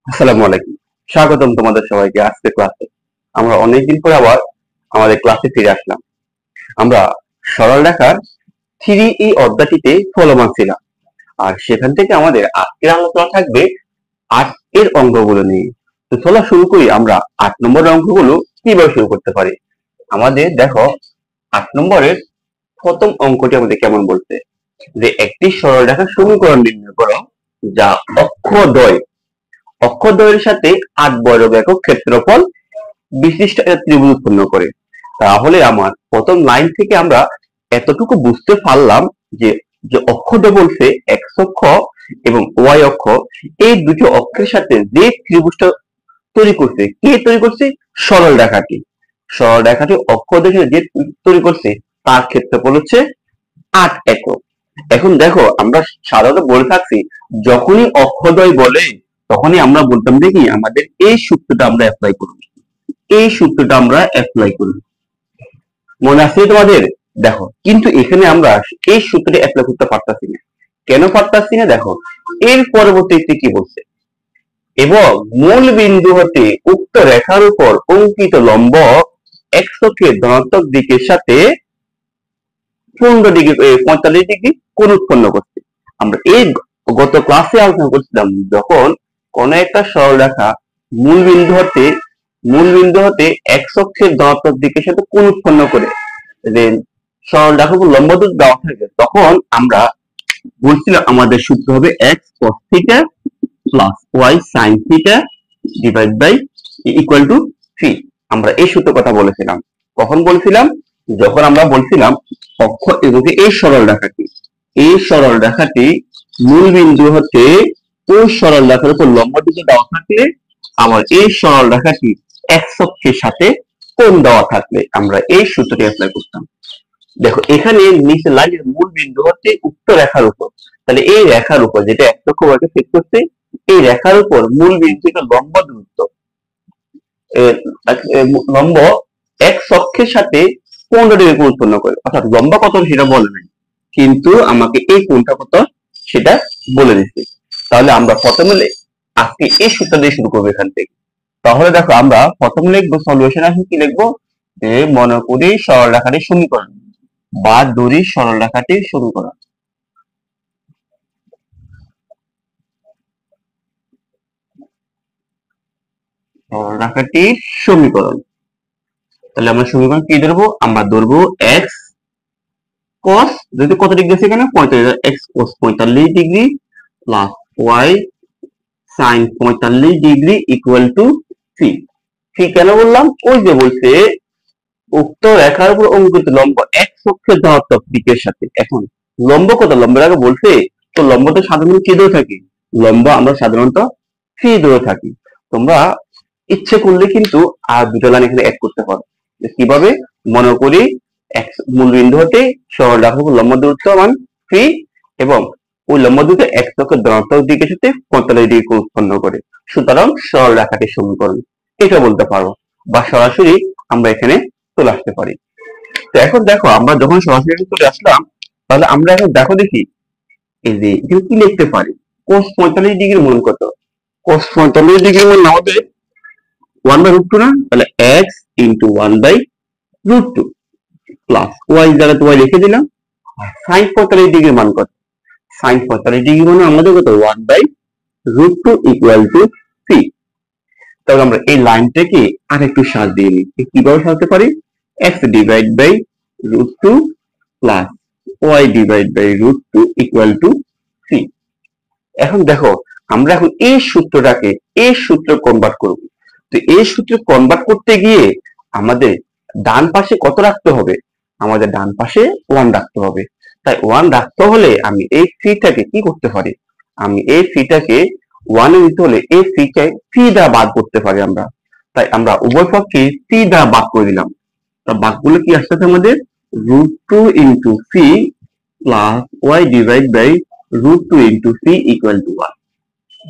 আসসালামু আলাইকুম। স্বাগতম তোমাদের সবাইকে আজকে ক্লাসে। আমরা অনেকদিন পরে আবার আমাদের ক্লাসে ফিরে আসলাম। আমরা সরল রেখার 3 অধ্যায়টিতে চলমান ছিলাম। আর সেখান থেকে আমাদের আজকের আলোচনা থাকবে 8 এর অঙ্কগুলো নিয়ে। তো চলো শুরু করি। আমরা 8 নম্বরের অঙ্কগুলো কিভাবে শুরু করতে পারি। আমাদের দেখো 8 নম্বরের প্রথম অঙ্কটি আমাদের কেমন বলছে যে একটি সরল রেখার সমীকরণ নির্ণয় করো যা অক্ষদ্বয় অক্ষদ্বয়ের সাথে 8 বর্গ একক ক্ষেত্রফল বিশিষ্ট একটা ত্রিভুজ উৎপন্ন করে। তাহলে আমার প্রথম লাইন থেকে আমরা এতটুকু বুঝতে পারলাম যে যে অক্ষদ্বয় বলছে এক্স অক্ষ এবং ওয়াই অক্ষ, এই দুটো অক্ষের সাথে যে ত্রিভুজটা তৈরি করছে, কে তৈরি করছে? সরল রেখাটি। সরল রেখাটি অক্ষদ্বয়ের সাথে যে তৈরি করছে তার ক্ষেত্রফল হচ্ছে 8 একক। এখন দেখো আমরা সাধারণত বলে থাকছি যখনই অক্ষদ্বয় বলে তখনই আমরা বলতাম যে কি আমাদের এই সূত্রটা আমরা অ্যাপ্লাই করব, এই সূত্রটা আমরা অ্যাপ্লাই করব। মনে আছে তোমাদের? দেখো কিন্তু এখানে আমরা এই সূত্রটা অ্যাপ্লাই করতে পারতাছি না। কেন পারতাছি না? দেখো এর পরবর্তীতে কি বলছে, এবং মূল বিন্দু হতে উক্ত রেখার উপর অঙ্কিত লম্ব এক্স অক্ষের ধনাত্মক দিকের সাথে 45 ডিগ্রি কোণ উৎপন্ন করছে। আমরা এই গত ক্লাসে আলোচনা করছিলাম যখন কোন একটা সরলরেখা মূল বিন্দু হতে এক্স অক্ষের ধনাত্মক দিকের সাথে কোণ উৎপন্ন করে যে সরলরেখাগুলো লম্ব দূরত্ব দেওয়া থাকে, তখন আমরা বলছিলাম আমাদের সূত্র হবে x cos theta plus y sine theta divide by equal to 3। আমরা এই সূত্র কথা বলেছিলাম। কখন বলছিলাম? যখন আমরা বলছিলাম অক্ষ এবং এই সরল রেখাটি মূল বিন্দু হতে ওই সরল রেখার উপর লম্ব দিকে দেওয়া থাকলে, আমার এই সরল রেখাটি এক্স অক্ষের সাথে কোণ দেওয়া থাকলে আমরা এই সূত্রটি অ্যাপ্লাই করতাম। দেখো এখানে নিচে লাইনের মূল বিন্দু হচ্ছে উক্ত রেখার উপর, তাহলে এই রেখার উপর যেটা এক লক্ষ বর্গে সেট করছে, এই রেখার উপর মূল বিন্দু থেকে লম্ব দূরত্ব লম্ব এক্স অক্ষের সাথে 15 ডিগ্রি কোণ উৎপন্ন করে। অর্থাৎ লম্বা কত সেটা বলে নাই, কিন্তু আমাকে এই কোণটা কত সেটা বলে দিচ্ছে। তাহলে আমরা প্রথমে আজকে এই সূত্র দিয়ে শুরু করবো এখান থেকে। তাহলে দেখো আমরা প্রথম লিখবো সলিউশন। আসলে কি লিখবো? যে মনে করি সরল রেখাটির সমীকরণ বা ধরি সরল রেখাটির সমীকরণ। সরল রেখাটির সমীকরণ, তাহলে আমরা সমীকরণ কি ধরবো? আমরা ধরবো এক্স cos, যদি কত ডিগ্রি আছে এখানে 45, x cos 45 degree plus y sin 45 degree equal to 3। ঠিক কেন বললাম? ওই যে বলছে উক্ত রেখার উপর অঙ্কিত লম্ব x অক্ষের ধনাত্মক দিকের সাথে। এখন লম্ব কত? লম্বের আগে বলছে তো লম্ব তো সাধারণত কি ধরে থাকি? লম্ব আমরা সাধারণত 3 ধরে থাকি। তোমরা ইচ্ছে করলে কিন্তু আর দুটো লাইন এখানে অ্যাড করতে পারো। কিভাবে? মনে করি মূল বিন্দু হতে সরল রেখার লম্ব দূরত্ব মান 3 এবং ওই লম্ব দূরত্ব এক অক্ষের ধনাত্মক দিকের সাথে 45 ডিগ্রি কোণ উৎপন্ন করে। সুতরাং সরল রেখাটির সমীকরণ এটা বলতে পারো, বা সরাসরি আমরা এখানে চলে আসতে পারি। তো এখন দেখো আমরা যখন সরাসরি চলে আসলাম, তাহলে আমরা এখন দেখো দেখি এই যে এখানে কি লিখতে পারি। cos 45 ডিগ্রির মান কত? cos 45 ডিগ্রির মান আমাদের 1/√2 না? তাহলে x ইন্টু 1/√2 প্লাস ওয়াই জায়গায় ওয়াই লিখে দিলাম। সাইন 45 ডিগ্রির মান কত? সাইন 45 ডিগ্রি মানে আমাদের কত? 1/√2 ইকুয়াল টু 3। তাহলে আমরা এই লাইনটাকে আরেকটু সাজ দিয়ে নিই। কিভাবে সাজাতে পারি? x divide by √2 plus y divide by √2 equal to 3। এখন দেখো আমরা এখন এই সূত্রটাকে এই সূত্রে কনভার্ট করব। তো এই সূত্রে কনভার্ট করতে গিয়ে আমাদের ডান পাশে কত রাখতে হবে? আমাদের ডান পাশে 1 রাখতে হবে। তাই 1 রাখতে হলে আমি এই 3টাকে কি করতে পারি? আমি এই 3টাকে 1 এ দিতে হলে এই 3কে 3 দ্বারা বাদ করতে পারি আমরা। তাই আমরা উভয় পক্ষে 3 দ্বারা বাদ করে দিলাম। তা বাদগুলো কি আসছে আমাদের? √2 into 3 plus y divide by √2 into 3 equal to 1।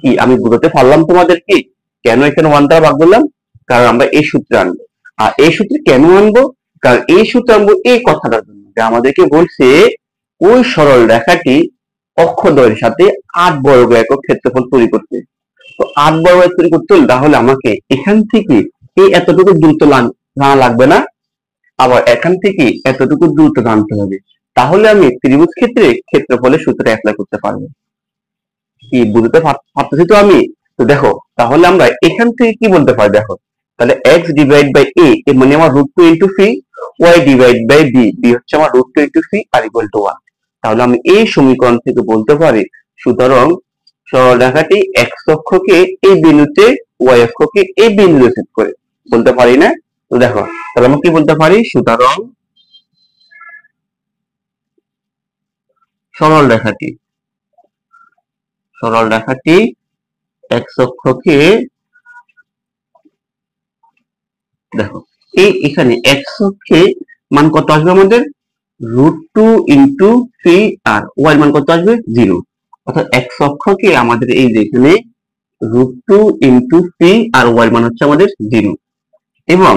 কি আমি বুঝাতে পারলাম তোমাদের কি কেন এখানে 1 দ্বারা ভাগ করলাম? কারণ আমরা এই সূত্রে আনবো। আর এই সূত্রে কেন আনবো? কারণ এই সূত্রে আনবো এই কথাটার জন্য যে আমাদেরকে বলছে ওই সরল রেখাটি অক্ষদ্বয়ের সাথে 8 বর্গ একক ক্ষেত্রফল তৈরি করতে। তো 8 বার y তৈরি করতে হলে তাহলে আমাকে এখান থেকে এই এতটুকু দূরত্ব জানা লাগবে না, আবার এখান থেকে এতটুকু দূরত্ব জানতে হবে। তাহলে আমি ত্রিভুজ ক্ষেত্রে ক্ষেত্রফলের সূত্রটা অ্যাপ্লাই করতে পারবো। কি বুঝতে পারতেছি তো আমি? তো দেখো, তাহলে আমরা এখান থেকে কি বলতে পারি দেখো, তাহলে x ডিভাইড বাই a এর মানে আমার √2 into phi, y divide by b, b হচ্ছে আমার √2 ইনটু ফি আর ইকুয়াল টু 1। তাহলে আমি এই সমীকরণ থেকে বলতে পারি সুতরাং সরলরেখাটি x অক্ষকে এই বিন্দুতে, y অক্ষকে এই বিন্দুতে ছেদ করে, বলতে পারি না? তো দেখো, তাহলে আমরা কি বলতে পারি, সুতরাং সরলরেখাটি x অক্ষকে, দেখো এই এখানে x অক্ষে মান কত আসবে আমাদের, √2 ইনটু ফি আর y মান কত আসবে 0। অর্থাৎ x অক্ষকে আমাদের এই যে এখানে √2 ইনটু ফি আর y মান হচ্ছে আমাদের 0, এবং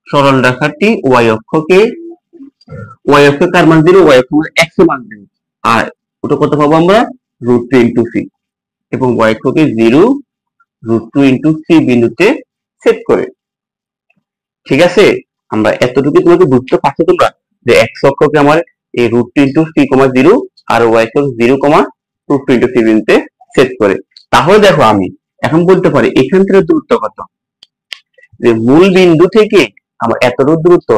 সরল রেখাটি y অক্ষকে কার মান 0, y অক্ষ x এর মান 0, আর ওটা কত পাবো আমরা, √2 ইনটু ফি, এবং y অক্ষকে 0 √2 ইনটু ফি বিন্দুতে সেট করে। ঠিক আছে, আমরা এতটুকু তোমাকে বুঝতে পারছো তোমরা যে x অক্ষকে আমার এই √2 ইনটু ফি, 0 আর y অক্ষ 0, √2 ইনটু ফি বিন্দুতে সেট করে। তাহলে দেখো আমি এখন বলতে পারি এখান থেকে দূরত্ব কত, যে মূল বিন্দু থেকে আমার এতটুকু দূরত্ব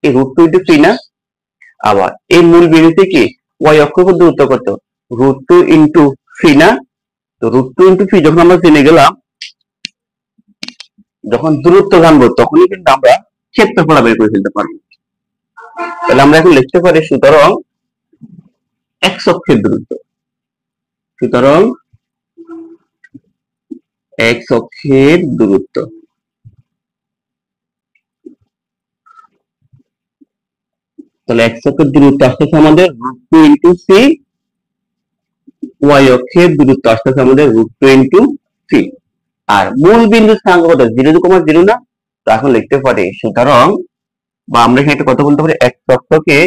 এই √2 ইনটু ফি না, আবার এই মূল বিন্দু থেকে y অক্ষ দূরত্ব কত, √2 ইনটু ফি না। তো √2 ইনটু ফি যখন আমরা জেনে গেলাম, যখন দূরত্ব জানবো তখনই কিন্তু আমরা ক্ষেত্রফল বের করে ফেলতে পারবো। তাহলে আমরা এখন লিখতে পারি সুতরাং x অক্ষের দূরত্ব, সুতরাং x অক্ষের দূরত্ব, তাহলে x অক্ষের দূরত্ব আসতেছে আমাদের √2 ইনটু ফি, y অক্ষের দূরত্ব আসতেছে আমাদের √2 ইনটু ফি, আর মূল বিন্দু স্থানাঙ্ক কত, 0, না। তো এখন লিখতে পারি সুতরাং, বা আমরা এখানে একটা কথা বলতে পারি, x অক্ষকে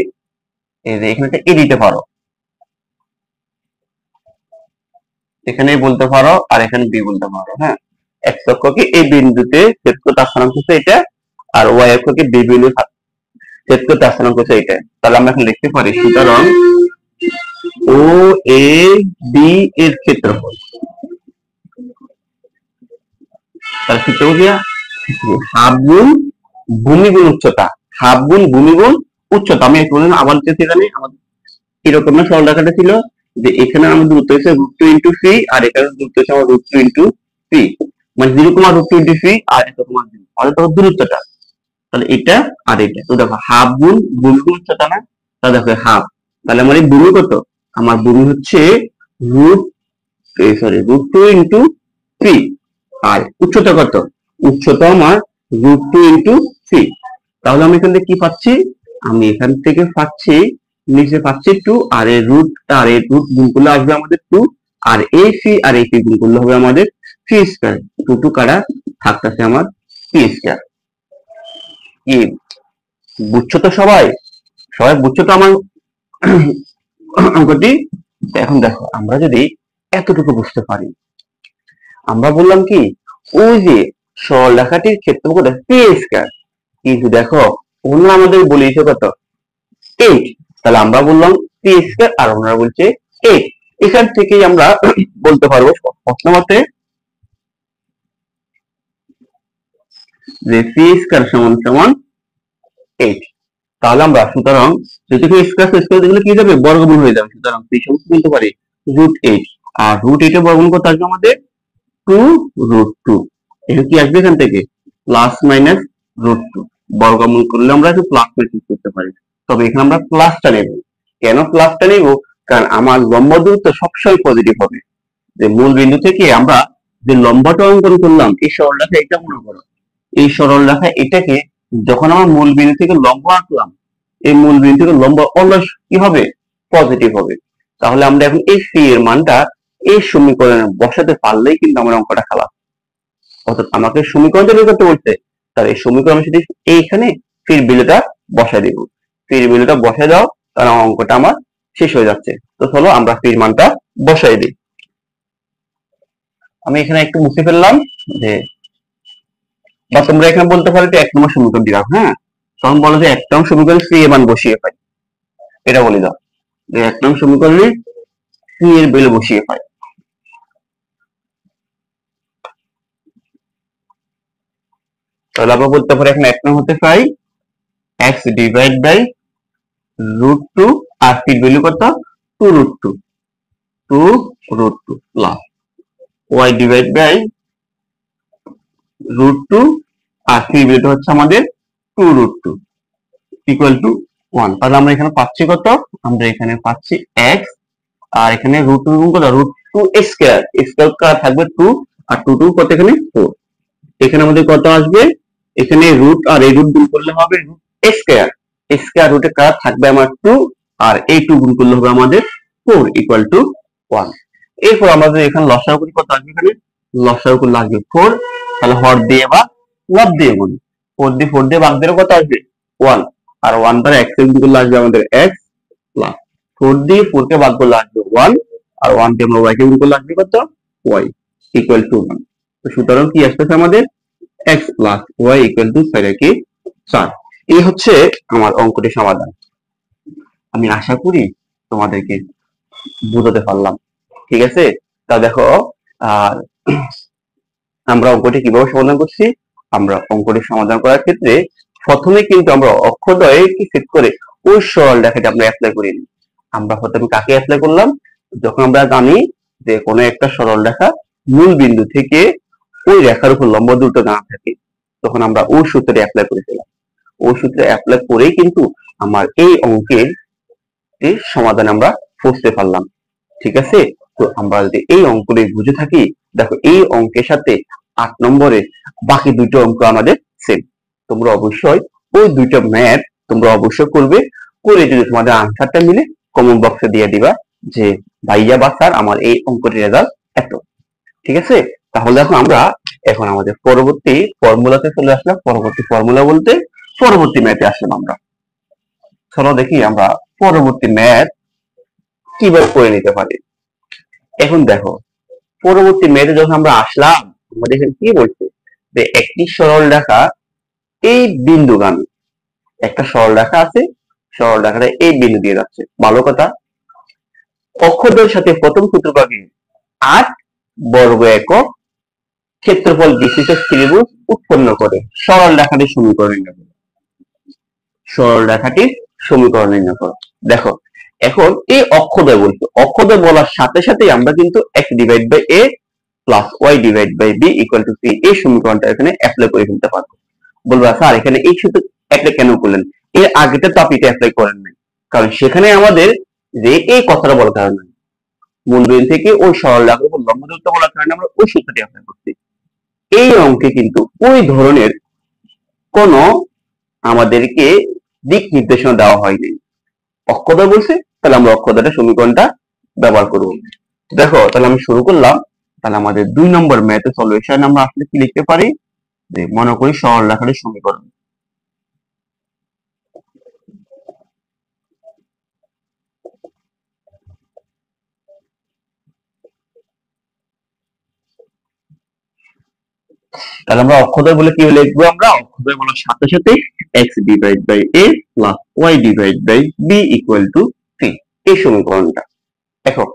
এই যে এখানে এ দিতে পারো, এখানে বলতে পারো আর এখানে বি বলতে পারো। হ্যাঁ, x অক্ষকে এই বিন্দুতে ছেদ করতে স্থানাঙ্ক হচ্ছে এটা, আর y অক্ষকে বি বিন্দু ছেদ করতে স্থানাঙ্ক হচ্ছে এটা। তাহলে আমরা এখন লিখতে পারি সুতরাং ও এ বি এর ক্ষেত্রফল, তাহলে ক্ষেত্রফল কি, হাফ গুণ ভূমি গুণ উচ্চতা, হাফ গুণ ভূমি গুণ উচ্চতা। আমি একটু আবার এখানে আমাদের এরকম না সরল রেখাটা ছিল যে এখানে আমাদের দূরত্ব হচ্ছে √2 ইনটু ফি, আর এখানে দূরত্ব হচ্ছে আমার √2 ইনটু ফি, মানে 0, √2 ইনটু ফি আর এত কমা 0, আর দেখো দূরত্বটা, তাহলে এটা আর এটা। তো দেখো হাফ গুণ ভূমি গুণ উচ্চতা না, তাহলে দেখো হাফ, তাহলে আমার এই ভূমি কত, আমার ভূমি হচ্ছে √2 ইনটু ফি, আর উচ্চতা কত, উচ্চতা আমার √2 ইনটু ফি। তাহলে আমি এখান থেকে কি পাচ্ছি, আমি এখান থেকে পাচ্ছি নিচে পাচ্ছি 2, আর এই রুট গুণ করলে আসবে আমাদের 2, আর এই ফি আর এই ফি গুণ করলে হবে আমাদের ফি স্কয়ার, 2 কাটা থাকতেছে আমার ফি স্কয়ার। কি বুঝছো তো সবাই? সবাই বুঝছো তো আমার অঙ্কটি? এখন দেখো, আমরা যদি এতটুকু বুঝতে পারি, আমরা বললাম কি ওই যে সরলরেখাটির ক্ষেত্রফল পি স্কয়ার, কিন্তু দেখো ওনারা আমাদের বলেছে কত, 8। তাহলে আমরা বললাম পি স্কয়ার আর ওনারা বলছে 8। এখান থেকেই আমরা বলতে পারবো প্রশ্ন মতে যে পি স্কয়ার সমান সমান 8। তাহলে আমরা সুতরাং যেহেতু পি স্কয়ার দিলে কি যাবে, বর্গমূল হয়ে যাবে, সুতরাং পি সমান বলতে পারি √8, আর √8 এর বর্গমূল কত আসবে আমাদের 2√2। এখানে কি আসবে, এখান থেকে প্লাস মাইনাস √2, বর্গমূল করলে আমরা একটু প্লাস মাইনাস করতে পারি, তবে এখানে আমরা প্লাসটা নেব। কেন প্লাসটা নেব, কারণ আমার লম্ব দূরত্ব সবসময় পজিটিভ হবে। যে মূল বিন্দু থেকে আমরা যে লম্বটা অঙ্কন করলাম, এই সরলরেখা এটা মনে করো, এই সরলরেখা এটাকে যখন আমার মূল বিন্দু থেকে লম্ব আঁকলাম, এই মূল বিন্দু থেকে লম্ব অলস কি হবে, পজিটিভ হবে। তাহলে আমরা এখন এই সি এর মানটা এই সমীকরণে বসাতে পারলেই কিন্তু আমার অঙ্কটা খালাস। অর্থাৎ আমাকে সমীকরণটা বের করতে বলছে, তাহলে এই সমীকরণ সেটি এইখানে ফির বিলুটা বসাই দিব, ফির বিলুটা বসাই দাও, তাহলে অঙ্কটা আমার শেষ হয়ে যাচ্ছে। তো চলো আমরা ফির মানটা বসাই দিই। আমি এখানে একটু মুছে ফেললাম যে, বা তোমরা এখানে বলতে পারো যে 1 নম্বর সমীকরণ দিলাম, হ্যাঁ, তখন বলো যে 1 নম্বর সমীকরণ সি এর মান বসিয়ে পাই, এটা বলে দাও যে 1 নম্বর সমীকরণে সি এর ভ্যালু বসিয়ে পাই। তাহলে আমরা বলতে পারি এখানে 1 নম্বর হতে পাই x ডিভাইড বাই √2, আর সি ভ্যালু কত, 2√2, 2√2 প্লাস y ডিভাইড বাই √2, আর সি ভ্যালু হচ্ছে আমাদের 2√2 ইকুয়াল টু 1। তাহলে আমরা এখানে পাচ্ছি কত, আমরা এখানে পাচ্ছি x, আর এখানে √2 গুণ কত, √2 স্কয়ার, স্কয়ার থাকবে 2, আর 2 2 কত এখানে 4, এখানে আমাদের কত আসবে, এখানে রুট আর এই রুট গুণ করলে হবে রুট স্কয়ার, স্কয়ার রুটে কার থাকবে আমার 2, আর এই 2 গুণ করলে হবে আমাদের 4 ইকুয়াল টু 1। এরপর আমাদের এখানে লসাগু করি, কত আসবে, এখানে লসাগু লাগবে 4, তাহলে হর দিয়ে বা লব দিয়ে গুণ, 4 দিয়ে ভাগ দিলে কত আসবে 1, আর 1 দ্বারা x এর গুণ করলে আসবে আমাদের x, প্লাস 4 দিয়ে 4 কে ভাগ করলে আসবে 1, আর 1 দিয়ে আমরা y কে গুণ করলে আসবে কত, y ইকুয়াল টু 1। তো সুতরাং কি আসতেছে আমাদের x plus y equal two 4। এই হচ্ছে আমার অঙ্কটির সমাধান। আমি আশা করি তোমাদেরকে বুঝাতে পারলাম, ঠিক আছে। তা দেখো, আর আমরা অঙ্কটি কিভাবে সমাধান করছি, আমরা অঙ্কটি সমাধান করার ক্ষেত্রে প্রথমে কিন্তু আমরা অক্ষদ্বয়কে সেট করে ওই সরল রেখাটি আমরা অ্যাপ্লাই করি। আমরা প্রথমে কাকে অ্যাপ্লাই করলাম, যখন আমরা জানি যে কোনো একটা সরল রেখা মূল বিন্দু থেকে ওই রেখার উপর লম্ব দূরত্ব না থাকে, তখন আমরা ওই সূত্রে অ্যাপ্লাই করেছিলাম। ওই সূত্রে অ্যাপ্লাই করেই কিন্তু আমার এই অঙ্কের সমাধান আমরা বুঝতে পারলাম, ঠিক আছে। তো আমরা যদি এই অঙ্কটি বুঝে থাকি, দেখো এই অঙ্কের সাথে 8 নম্বরে বাকি দুটো অঙ্ক আমাদের সেম। তোমরা অবশ্যই ওই দুটো ম্যাথ তোমরা অবশ্যই করবে, করে যদি তোমাদের আনসারটা মিলে কমেন্ট বক্সে দিয়ে দিবা যে ভাইয়া বা স্যার আমার এই অঙ্কটির রেজাল্ট এত, ঠিক আছে। তাহলে এখন আমাদের পরবর্তী ফর্মুলাতে চলে আসলাম। পরবর্তী ফর্মুলা বলতে পরবর্তী ম্যাথে আসলাম আমরা। চলো দেখি আমরা পরবর্তী ম্যাথ কিভাবে করে নিতে পারি। এখন দেখো, পরবর্তী ম্যাথে যখন আমরা আসলাম, আমাদের এখানে কি বলছে যে একটি সরল রেখা এই বিন্দুগামী, একটা সরল রেখা আছে, সরল রেখাটা এই বিন্দু দিয়ে যাচ্ছে, ভালো কথা। অক্ষদ্বয়ের সাথে প্রথম ক্ষেত্রফলকে 8 বর্গ একক ক্ষেত্রফল বিশিষ্ট ত্রিভুজ উৎপন্ন করে সরল রেখাটির সমীকরণ নির্ণয় করো। সরল রেখাটির সমীকরণ নির্ণয় করো। দেখো, এখন এই অক্ষদ্বয় বলছে, অক্ষদ্বয় বলার সাথে সাথেই আমরা কিন্তু x divide by a plus y divide by b equal to c এই সমীকরণটা এখানে অ্যাপ্লাই করে ফেলতে পারবো। বলবো স্যার এখানে এই সূত্র অ্যাপ্লাই কেন করলেন, এর আগেটা তো আপনি অ্যাপ্লাই করেন নাই, কারণ সেখানে আমাদের যে এই কথাটা বলার কারণে মূলবিন্দু থেকে ওই সরল রেখার উপর লম্ব দূরত্ব বলার কারণে আমরা ওই সূত্রটি অ্যাপ্লাই করছি। এই অঙ্কে কিন্তু ওই ধরনের কোন আমাদেরকে দিক নির্দেশনা দেওয়া হয়নি। অক্ষদ্বয় বলছে, তাহলে আমরা অক্ষদ্বয়ের সমীকরণটা ব্যবহার করব। দেখো, তাহলে আমি শুরু করলাম। তাহলে আমাদের 2 নম্বর ম্যাথের সলিউশন আমরা আসলে কি লিখতে পারি, যে মনে করি সরল রেখাটির সমীকরণ। তাহলে আমরা অক্ষদ্বয় বলে কি লিখবো, আমরা অক্ষদ্বয় বলার সাথে সাথে x divide by a plus y divide by b equal to c এই সমীকরণটা। দেখো,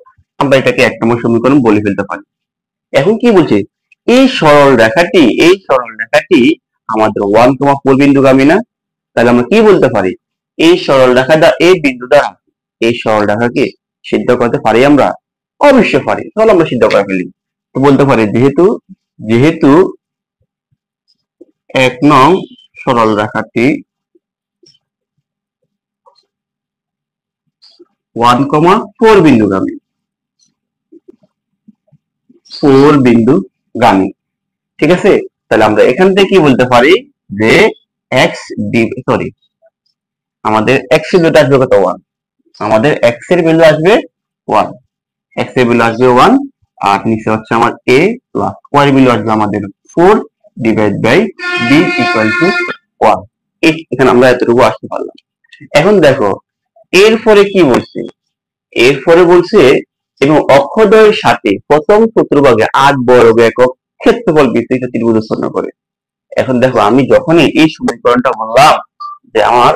আমরা এটাকে 1 নম্বর সমীকরণ বলে ফেলতে পারি। এখন কি বলছে, এই সরল রেখাটি আমাদের 1,4 বিন্দুগামী না, তাহলে আমরা কি বলতে পারি, এই সরল রেখাটা এই বিন্দু দ্বারা এই সরল রেখাকে সিদ্ধ করতে পারি আমরা, অবশ্যই পারি। তাহলে আমরা সিদ্ধ করে ফেলি। তো বলতে পারি যেহেতু যেহেতু 1 নং সরল রেখাটি 1,4 বিন্দুগামী, 4 বিন্দুগামী, ঠিক আছে। তাহলে আমরা এখান থেকে কি বলতে পারি যে আমাদের x এর ভ্যালু আসবে কত, 1, আমাদের x এর ভ্যালু আসবে 1, x এর ভ্যালু আসবে 1, আর নিচে হচ্ছে আমার a প্লাস y এর ভ্যালু আসবে আমাদের 4 divide by b equal to 1। এখানে আমরা এতটুকু আসতে পারলাম। এখন দেখো, এরপরে কি বলছে, এরপরে বলছে এবং অক্ষদ্বয়ের সাথে প্রথম চতুর্ভাগে 8 বর্গ একক ক্ষেত্রফল বিশিষ্ট ত্রিভুজ উৎপন্ন করে। এখন দেখো আমি যখনই এই সমীকরণটা বললাম যে আমার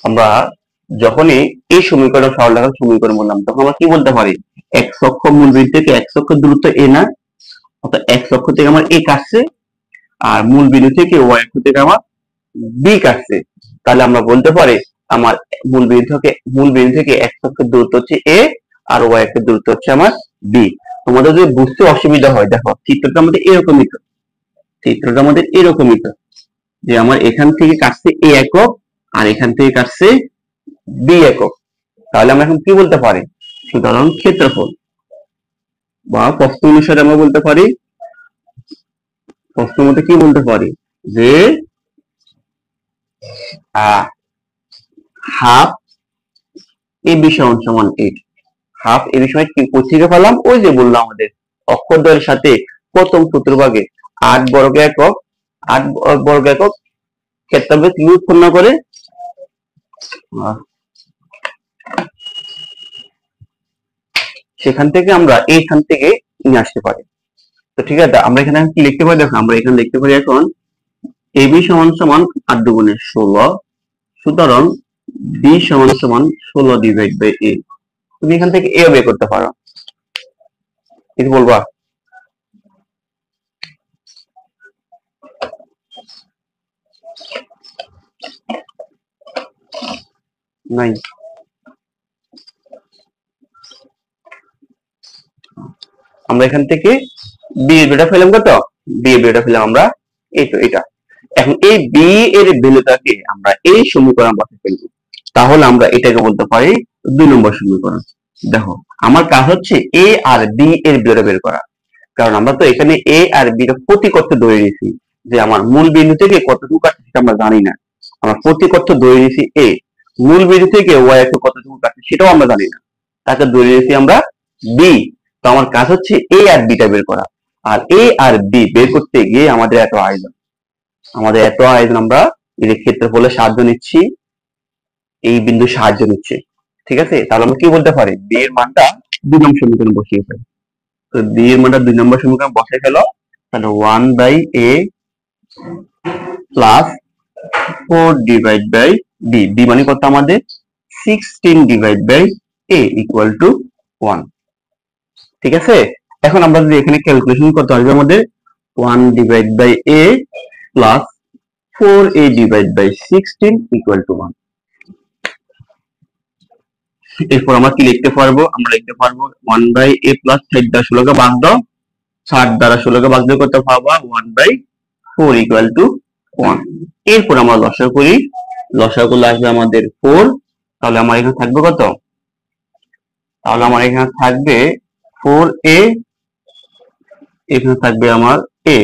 আমরা যখনই এই সমীকরণ সরলরেখার সমীকরণ বললাম তখন আমরা কি বলতে পারি, এক্স অক্ষ মূল বিন্দু থেকে এক্স অক্ষের দূরত্ব এ না, অর্থাৎ এক্স অক্ষ থেকে আমার এ কাটছে আর মূল বিন্দু থেকে ওয়াই অক্ষ থেকে আমার বি কাটছে। তাহলে আমরা বলতে পারি আমার মূল বিন্দু থেকে এক্স অক্ষের দূরত্ব হচ্ছে এ আর ওয়াই অক্ষের দূরত্ব হচ্ছে আমার বি। তোমাদের যদি বুঝতে অসুবিধা হয় দেখো চিত্রটা আমাদের এরকমই তো যে আমার এখান থেকে কাটছে এ একক আর এখান থেকে কাটছে বি একক। তাহলে আমরা এখন কি বলতে পারি, সুতরাং ক্ষেত্রফল বা প্রশ্ন অনুসারে আমরা বলতে পারি, প্রশ্ন মতে কি বলতে পারি যে হাফ এ বি সমান 8। হাফ এ বি সমান কি কোথেকে পেলাম, ওই যে বললাম আমাদের অক্ষরদ্বয়ের সাথে প্রথম চতুর্ভাগে 8 বর্গ একক ক্ষেত্রফল ত্রিভুজ উৎপন্ন করে। সেখান থেকে আমরা এইখান থেকে নিয়ে আসতে পারি। তো ঠিক আছে, আমরা এখানে কি লিখতে পারি, দেখো আমরা এখানে লিখতে পারি এখন এ বি সমান 8 দুগুণে 16, সুতরাং বি সমান 16 ডিভাইড বাই এ। তুমি এখান থেকে এ বের করতে পারো, কিছু বলবা? নাই, আমরা এখান থেকে বি এর বেটা পেলাম কত, বি এর বেটা পেলাম আমরা এই তো এটা। এখন এই বি এর ভ্যালুটাকে আমরা এই সমীকরণ বসাতে ফেলবো, তাহলে আমরা এটাকে বলতে পারি 2 নম্বর সমীকরণ। দেখো আমার কাজ হচ্ছে এ আর বি এর ভ্যালুটা বের করা, কারণ আমরা তো এখানে এ আর বি এর প্রতি করতে ধরে নিয়েছি যে আমার মূল বিন্দু থেকে কতটুকু কাটছে সেটা আমরা জানি না, আমরা প্রতি করতে ধরে নিয়েছি এ, মূল বিন্দু থেকে ওয়াই এর কতটুকু কাটছে সেটাও আমরা জানি না, তাকে ধরে নিয়েছি আমরা বি। তো আমার কাজ হচ্ছে এ আর বিটা বের করা, আর এ আর বি বের করতে গিয়ে আমাদের এত আয়োজন, আমরা এর ক্ষেত্রফলের সাহায্য নিচ্ছি, এই বিন্দু সাহায্য নিচ্ছে। ঠিক আছে, তাহলে আমরা কি বলতে পারি, বি এর মানটা 2 নম্বর সমীকরণ বসিয়ে ফেলি। তো বি এর মানটা 2 নম্বর সমীকরণ বসে গেল, তাহলে 1 by a plus 4 divide by b, b মানে কত আমাদের 16 divide by a equal to 1। ঠিক আছে, এখন আমরা যদি এখানে ক্যালকুলেশন করতে আসবে আমাদের 1 divide by a plus 4a divide by 16 equal to 1। এরপর আমরা কি লিখতে পারবো, আমরা লিখতে পারবো 1 বাই এ প্লাস 60 দ্বারা 16 কে ভাগ দাও, 60 দ্বারা 16 কে ভাগ দিলে কত পাবো, 1 বাই 4 ইকুয়াল টু 1। এরপর আমরা লসাগু করি, লসাগু করলে আসবে আমাদের 4, তাহলে আমার এখানে থাকবে কত, তাহলে আমার এখানে থাকবে 4a, এখানে থাকবে আমার a,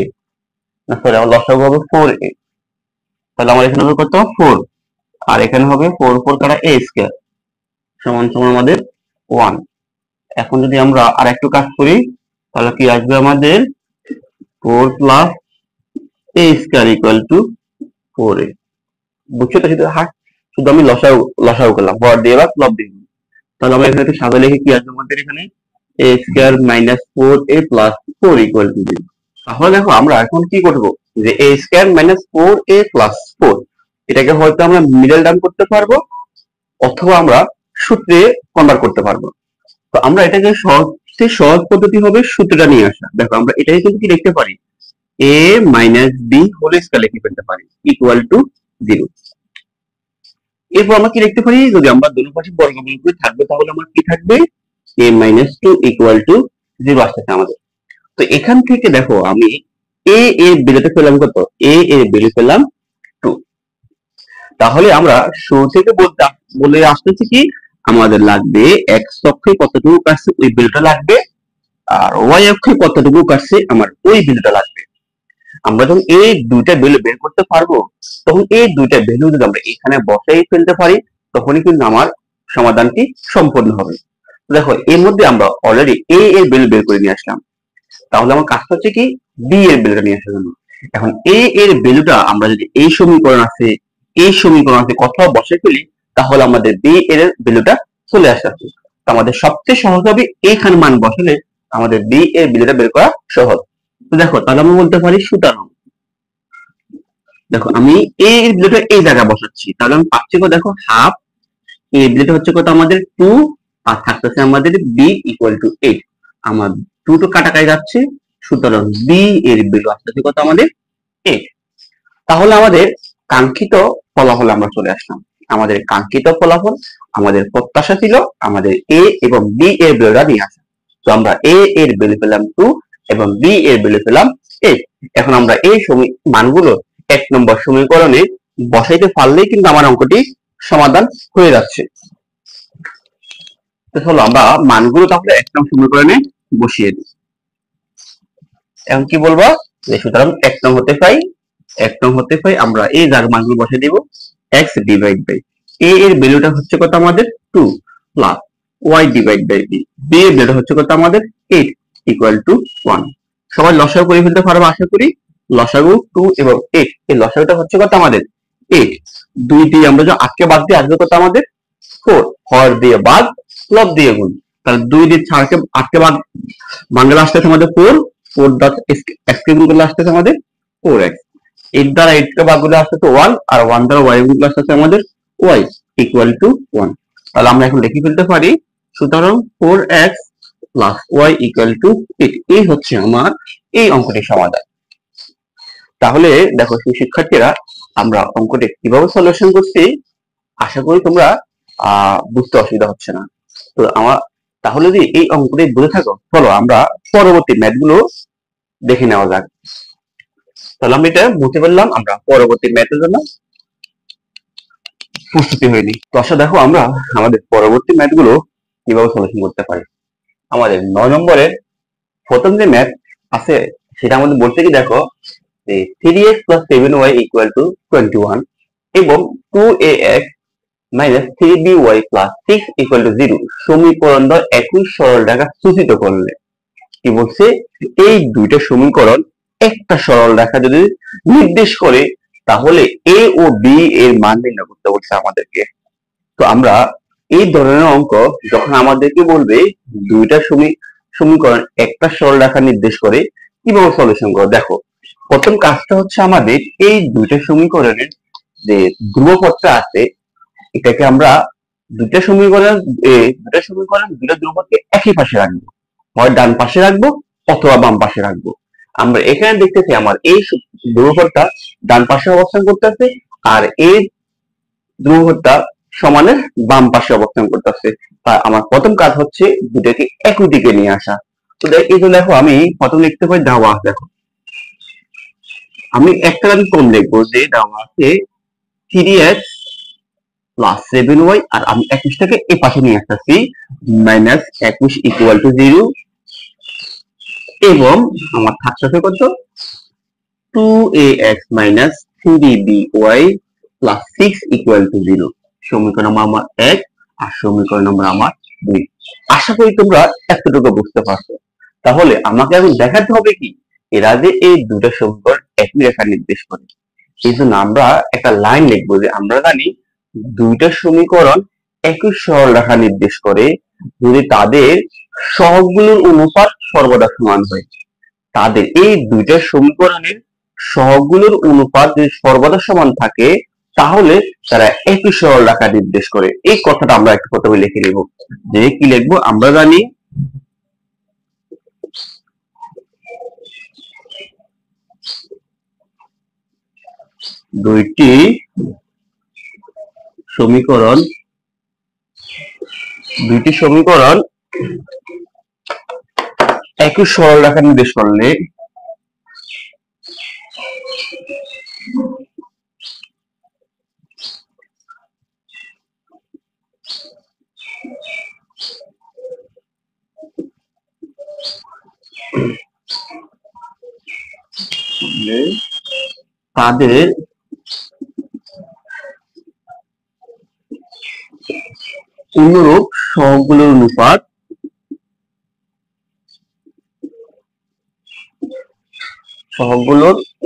না সরি আমার লসাগু হবে 4a, তাহলে আমার এখানে হবে কত 4, আর এখানে হবে 4 4 কাটা a স্কয়ার সমান আমাদের 1। এখন যদি আমরা আর একটু কাজ করি তাহলে কি আসবে আমাদের 4 plus a square equal to 4a। বুঝছো তো, শুধু আমি লসাগু করলাম, হর দিয়ে বা লব দিয়ে। তাহলে আমরা এখানে একটু সাদা লিখে কি আসবে আমাদের এখানে a square minus 4a plus 4 equal to 0। তাহলে দেখো আমরা এখন কি করব, যে a square minus 4a plus 4 এটাকে হয়তো আমরা মিডল টার্ম করতে পারবো অথবা আমরা সূত্রে কনভার্ট করতে পারবো। তো আমরা এটাকে সবচেয়ে সহজ পদ্ধতি হবে সূত্রটা নিয়ে আসা। দেখো আমরা এটাকে কিন্তু কি লিখতে পারি, a minus b whole square লিখে ফেলতে পারি ইকুয়াল টু 0। এরপর আমরা কি লিখতে পারি, যদি আমরা দুই পাশে বর্গমূল করে থাকবে তাহলে আমার কি থাকবে, a মাইনাস 2 ইকুয়াল টু 0 আসছে আমাদের। তো এখান থেকে দেখো আমি a এর ভ্যালুটা পেলাম কত, a এর ভ্যালু পেলাম 2। তাহলে আমরা শুরু থেকে বলে আসতেছি কি আমাদের লাগবে x অক্ষে কতটুকু কাটছে ওই ভ্যালুটা লাগবে, আর y অক্ষে কতটুকু কাটছে আমার ওই ভ্যালুটা লাগবে। আমরা যখন এই দুইটা ভ্যালু বের করতে পারবো তখন এই দুইটা ভ্যালু যদি আমরা এখানে বসাই ফেলতে পারি তখনই কিন্তু আমার সমাধানটি সম্পূর্ণ হবে। দেখো এর মধ্যে আমরা অলরেডি a এর ভ্যালু বের করে নিয়ে আসলাম, তাহলে আমার কাজটা হচ্ছে কি b এর ভ্যালুটা নিয়ে আসার জন্য। এখন a এর ভ্যালুটা আমরা যদি এই সমীকরণ আছে কোথাও বসে ফেলি তাহলে আমাদের বি এর ভ্যালুটা চলে আসে। তো আমাদের সবচেয়ে সহজ হবে এইখানে মান বসালে আমাদের বি এর ভ্যালুটা বের করা সহজ। তো দেখো তাহলে আমরা বলতে পারি সুতরাং দেখো আমি এ এর ভ্যালুটা এই জায়গায় বসাচ্ছি, তাহলে আমি পাচ্ছি কত দেখো হাফ, এ এর ভ্যালুটা হচ্ছে কত আমাদের 2, আর থাকতেছে আমাদের বি ইকুয়াল টু 8। আমার 2 তো কাটাকাটি যাচ্ছে, সুতরাং বি এর ভ্যালু আসতেছে কত আমাদের 8। তাহলে আমাদের কাঙ্ক্ষিত ফলাফল আমরা চলে আসলাম। আমাদের কাঙ্ক্ষিত ফলাফল, আমাদের প্রত্যাশা ছিল আমাদের এ এবং বি এর ভ্যালুটা নিয়ে আসা। তো আমরা এ এর ভ্যালু পেলাম 2 এবং বি এর ভ্যালু পেলাম 8। এখন আমরা এই মানগুলো 1 নম্বর সমীকরণে বসাইতে পারলেই কিন্তু আমার অঙ্কটি সমাধান হয়ে যাচ্ছে। তো চলো আমরা মানগুলো তাহলে 1 নম্বর সমীকরণে বসিয়ে দিই। এখন কি বলবো যে সুতরাং 1 নং হতে পাই আমরা এই যার মানগুলো বসিয়ে দিব x ডিভাইড বাই a এর ভ্যালুটা হচ্ছে কত আমাদের 2 plus y divide by b, b এর ভ্যালুটা হচ্ছে কত আমাদের 8 ইকুয়াল টু 1। সবাই লসাগু করে ফেলতে পারবে আশা করি। লসাগু 2 এবং 8, এই লসাগুটা হচ্ছে কত আমাদের 8। 2 দিয়ে আমরা যে আজকে বাদ দিয়ে আসবে কত আমাদের 4, হর দিয়ে বাদ লব দিয়ে গুণ, তাহলে 2 দিয়ে 4 8 বাদ ভাঙলে আসতেছে আমাদের 4, 4 দ্বারা x কে গুণ করলে আসতেছে আমাদের 4x, 8 দ্বারা 8 কে ভাগ করলে আসতেছে 1, আর 1 দ্বারা y গুণ করলে আসতেছে আমাদের y ইকুয়াল টু 1। তাহলে আমরা এখন লিখে ফেলতে পারি সুতরাং 4x plus y equal two 8। এই হচ্ছে আমার এই অঙ্কটির সমাধান। তাহলে দেখো শিক্ষার্থীরা আমরা অঙ্কটি কিভাবে সলিউশন করছি আশা করি তোমরা বুঝতে অসুবিধা হচ্ছে না। তো তাহলে যদি এই অঙ্কটি বুঝে থাকো, চলো আমরা পরবর্তী ম্যাথ গুলো দেখে নেওয়া যাক। তাহলে আমরা এটা বুঝতে পারলাম, আমরা পরবর্তী ম্যাথের জন্য প্রস্তুতি হয়নি। তো আশা দেখো আমরা আমাদের পরবর্তী ম্যাথ গুলো কিভাবে সলিউশন করতে পারি। আমাদের 9 নম্বরের প্রথম যে ম্যাথ আছে সেটা আমাদের বলতে কি দেখো যে 3x plus 7y equal to 21 এবং 2ax minus 3by plus 6 equal to 0 সমীকরণ একই সরল রেখা সূচিত করলে কি বলছে, এই দুইটা সমীকরণ একটা সরল রেখা যদি নির্দেশ করে তাহলে a ও b এর মান নির্ণয় করতে বলছে আমাদেরকে। তো আমরা এই ধরনের অঙ্ক যখন আমাদেরকে বলবে দুইটা সমীকরণ একটা সরল রেখা নির্দেশ করে কিভাবে সলিউশন করো, দেখো প্রথম কাজটা হচ্ছে আমাদের এই দুইটা সমীকরণের যে ধ্রুবপদটা আছে এটাকে আমরা দুইটা সমীকরণ দুইটা ধ্রুবপদকে একই পাশে রাখবো, হয় ডান পাশে রাখবো অথবা বাম পাশে রাখবো। আমরা এখানে দেখতেছি আমার এই ধ্রুবপদটা ডান পাশে অবস্থান করতেছে আর এই ধ্রুবপদটা সমানের বাম পাশে অবস্থান করতেছে। তাই আমার প্রথম কাজ হচ্ছে দুটাকে একই দিকে নিয়ে আসা। তো এই জন্য দেখো আমি প্রথম লিখতে পারি দেওয়া দেখো আমি একটা আমি কম লিখবো যে দেওয়া আছে 3x প্লাস 7y, আর আমি 21টাকে এই পাশে নিয়ে আসতেছি মাইনাস 21 ইকুয়াল টু 0 এবং আমার থাকতেছে কত 2ax minus 3by plus 6 equal to 0। সমীকরণ আমার 1 আর সমীকরণ নম্বর আমার 2। আশা করি তোমরা এতটুকু বুঝতে পারছো। তাহলে আমাকে এখন দেখাতে হবে কি এরা যে এই দুটো সমীকরণ একই রেখা নির্দেশ করে, এই জন্য আমরা একটা লাইন লিখবো যে আমরা জানি দুইটা সমীকরণ একই সরল রেখা নির্দেশ করে যদি তাদের সহগগুলোর অনুপাত সর্বদা সমান হয়। তাদের এই দুইটা সমীকরণের সহগগুলোর অনুপাত যদি সর্বদা সমান থাকে তাহলে তারা একই সরল রেখা নির্দেশ করে। এই কথাটা আমরা একটু প্রথমে লিখে নেব যে কি লিখবো, আমরা জানি দুইটি সমীকরণ একই সরল রেখা নির্দেশ করলে তাদের অনুরূপ সহগগুলোর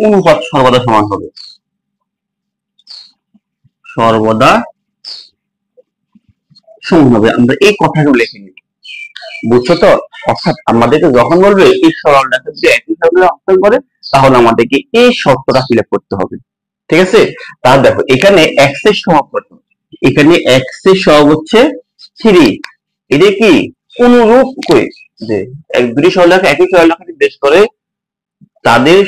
অনুপাত সর্বদা সমান হবে, সর্বদা সমান হবে। আমরা এই কথাগুলো লিখে নিই, বুঝছো তো? অর্থাৎ আমাদেরকে যখন বলবে এই সরল রেখা যদি একই সরলে অবস্থান করে, তাহলে আমাদেরকে এই শর্তটা ফিল আপ করতে হবে। ঠিক আছে? তাহলে দেখো এখানে এক্স এর সহগ কত? এখানে এক্স এর সহগ হচ্ছে 3। এটা কি অনুরূপ করে যে এক দুটি সরল রেখা একই সরল রেখা নির্দেশ করে, তাদের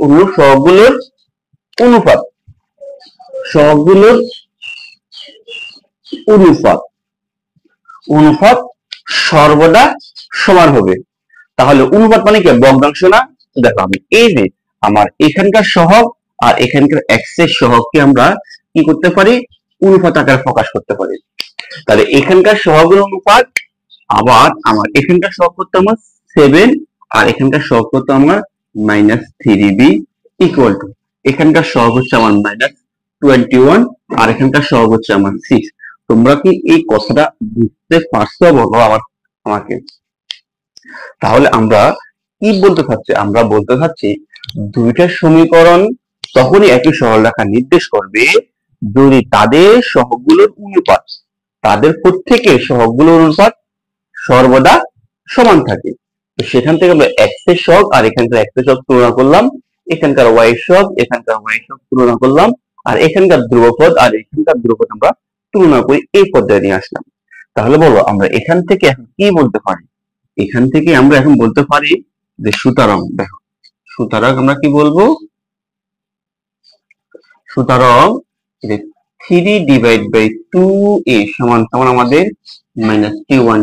অনুরূপ সহগগুলোর অনুপাত, সহগগুলোর অনুপাত অনুপাত সর্বদা সমান হবে। তাহলে অনুপাত মানে কি? ভগ্নাংশ না? দেখো আমি এই যে আমার এখানকার সহগ আর এখানকার এক্স এর সহগকে আমরা কি করতে পারি? অনুপাত আকারে প্রকাশ করতে পারি। তাহলে এখানকার সহগের অনুপাত, আবার আমার এখানকার সহগ করতে আমার 7 আর এখানকার সহগ করতে আমার -3b ইকুয়াল টু, এখানকার সহগ হচ্ছে আমার -21 আর এখানকার সহগ হচ্ছে আমার 6। তোমরা কি এই কথাটা বুঝতে পারছো? বলো আমাকে। তাহলে আমরা কি বলতে চাচ্ছি? আমরা বলতে চাচ্ছি দুইটা সমীকরণ তখনই একই সরলরেখা নির্দেশ করবে যদি তাদের সহগগুলোর অনুপাত, তাদের প্রত্যেকের সহগগুলোর অনুপাত সর্বদা সমান থাকে। তো সেখান থেকে আমরা এক্স এর সহগ আর এখানকার এক্স এর সহগ তুলনা করলাম, এখানকার ওয়াই এর সহগ এখানকার ওয়াই এর সহগ তুলনা করলাম, আর এখানকার ধ্রুবপদ আর এখানকার ধ্রুবপদ আমরা তুলনা করে এই পর্যায়ে নিয়ে আসলাম। তাহলে বলো আমরা এখান থেকে এখন কি বলতে পারি? এখান থেকে আমরা এখন বলতে পারি যে সুতরাং, দেখো সুতরাং আমরা কি বলবো? সুতরাং 3/2a সমান সমান আমাদের -q1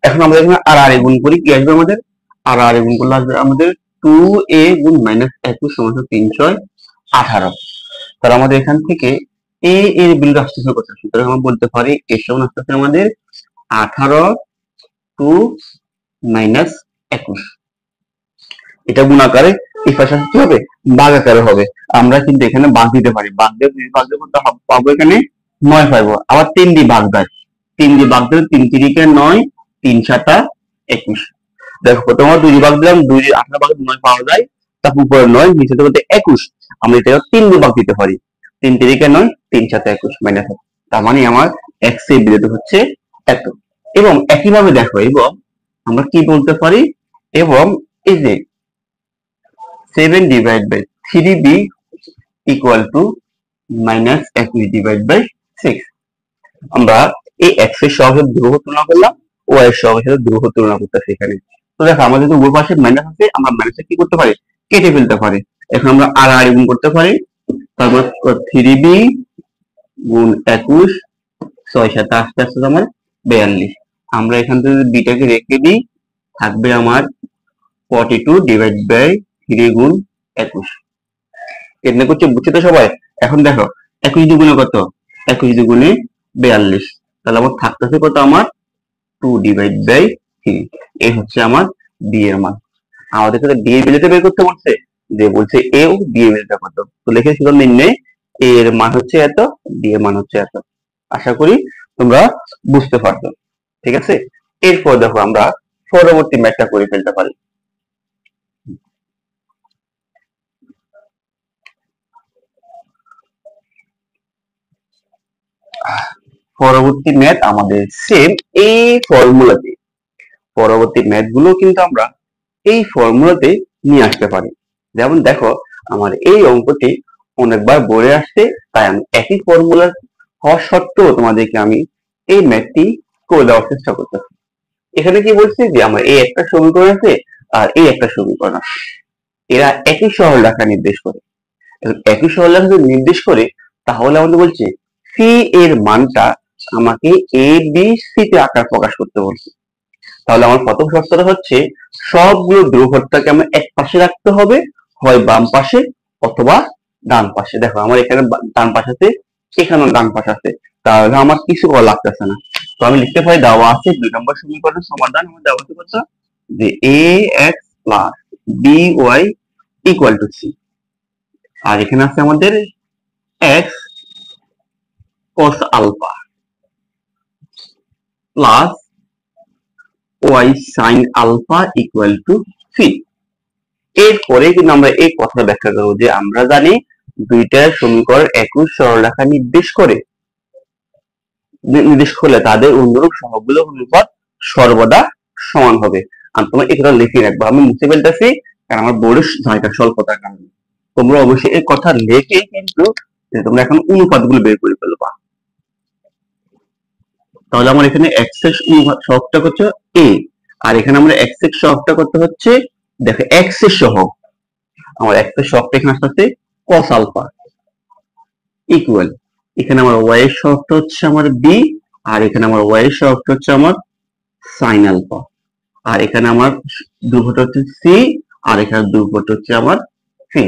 এখন আমরা এখানে আর গুণ করি, কি আসবে আমাদের? আর গুণ করলে আসবে আমাদের 2a গুণ -21 সমান 3/18। তাহলে আমাদের এখান থেকে a এর বিন্দু আসতেছে কত? সুতরাং আমরা বলতে পারি a সমান আসতেছে আমাদের 18 টু -21। এটা গুণ আকারে, এই পাশে কি হবে? ভাগ আকারে হবে। আমরা কিন্তু এখানে ভাগ দিতে পারি, ভাগ দিয়ে করতে পাবো এখানে 9 পাবো। আবার 3 দিয়ে ভাগ দেয়, 3 দিয়ে ভাগ দিলে 3 3 9, 3 7 21। দেখো প্রথমে 2 দিয়ে ভাগ দিলাম, 2 দিয়ে 18 ভাগ 9 পাওয়া যায়, তারপর উপরে 9 নিচে থেকে 21। আমরা এটা 3 দিয়ে ভাগ দিতে পারি, 3 3 9, 3 7 21 মাইনাস। তার মানে আমার x এর বিন্দু হচ্ছে এত। এবং একইভাবে দেখো, এবং আমরা কি বলতে পারি? এবং এই যে 7/3b ইকুয়াল টু -21/6। আমরা এই x এর সহগের ধ্রুবক তুলনা করলাম, y এর সহগের ধ্রুবক তুলনা করতেছি এখানে। তো দেখো আমাদের যদি উভয় পাশে মাইনাস আছে, আমরা মাইনাসে কি করতে পারি? কেটে ফেলতে পারি। এখন আমরা আর গুণ করতে পারি, তারপর 3b গুণ 21, 6 7 আস্তে আস্তে আমার 42। আমরা এখান থেকে যদি বিটাকে রেখে দিই, থাকবে আমার 42/3 গুণ 21। কেটে করছে, বুঝছো তো সবাই? এখন দেখো 21 দুগুণে কত? 21 দুগুণে 42। তাহলে আমার থাকতেছে কত? আমার 2/3। এই হচ্ছে আমার বি এর মান। আমাদের কাছে বি এর ভ্যালুটা বের করতে বলছে, যে বলছে এ ও বি এর ভ্যালুটা কত। তো লিখে শুধু নির্ণয়, এ এর মান হচ্ছে এত, বি এর মান হচ্ছে এত। আশা করি তোমরা বুঝতে পারছো। ঠিক আছে? এরপর দেখো আমরা পরবর্তী ম্যাথটা করে ফেলতে পারি। পরবর্তী ম্যাথ আমাদের সেম এই ফর্মুলাতে, পরবর্তী ম্যাথ গুলো কিন্তু আমরা এই ফর্মুলাতে নিয়ে আসতে পারি। যেমন দেখো আমার এই অঙ্কটি অনেকবার বলে আসছে, তাই আমি একই ফর্মুলা হওয়া সত্ত্বেও তোমাদেরকে আমি এই ম্যাথটি করে দেওয়ার চেষ্টা করতেছি। এখানে কি বলছি যে আমার এই একটা সমীকরণ আছে আর এই একটা সমীকরণ আছে, এরা একই সরলরেখা নির্দেশ করে। একই সরলরেখা যদি নির্দেশ করে, তাহলে আমাদের বলছে সি এর মানটা আমাকে এ বি সি তে আকার প্রকাশ করতে বলছে। তাহলে আমার প্রথম শর্তটা হচ্ছে সবগুলো ধ্রুবকটাকে আমার এক পাশে রাখতে হবে, হয় বাম পাশে অথবা ডান পাশে। দেখো আমার এখানে ডান পাশ আছে, এখানেও ডান পাশ আছে, তাহলে আমার কিছু করা লাগতেছে না। তো আমি লিখতে পারি, দেওয়া আছে 2 নম্বর সমীকরণের সমাধান আমার দেওয়া আছে কত? যে a x plus b y equal to c. আর এখানে আছে আমাদের x cos alpha plus y sin alpha equal to c. এরপরে কিন্তু আমরা এই কথা ব্যাখ্যা করবো যে আমরা জানি দুইটা সমীকরণ একই সরলরেখা নির্দেশ করে। নির্দেশ করলে তাদের অনুরূপ সহগগুলোর অনুপাত সর্বদা সমান হবে। আর তোমরা এটা লিখে রাখবো, আমি মুছে ফেলতেছি কারণ আমার বোর্ডের জায়গা স্বল্পতার কারণে। তোমরা অবশ্যই এই কথা লিখে কিন্তু তোমরা এখন অনুপাতগুলো বের করে ফেলবা। তাহলে আমার এখানে এক্স এর সহগটা করছে এ, আর এখানে আমরা এক্স এর সহগটা করতে হচ্ছে, দেখো এক্স এর সহগ, আমার এক্স এর সহগটা এখানে আসতে cos আলফা ইকুয়াল, এখানে আমার ওয়াই এর সহগটা হচ্ছে আমার বি, আর এখানে আমার ওয়াই এর সহগটা হচ্ছে আমার সাইন আলফা, আর এখানে আমার ধ্রুবকটা হচ্ছে সি, আর এখানে ধ্রুবকটা হচ্ছে আমার সি।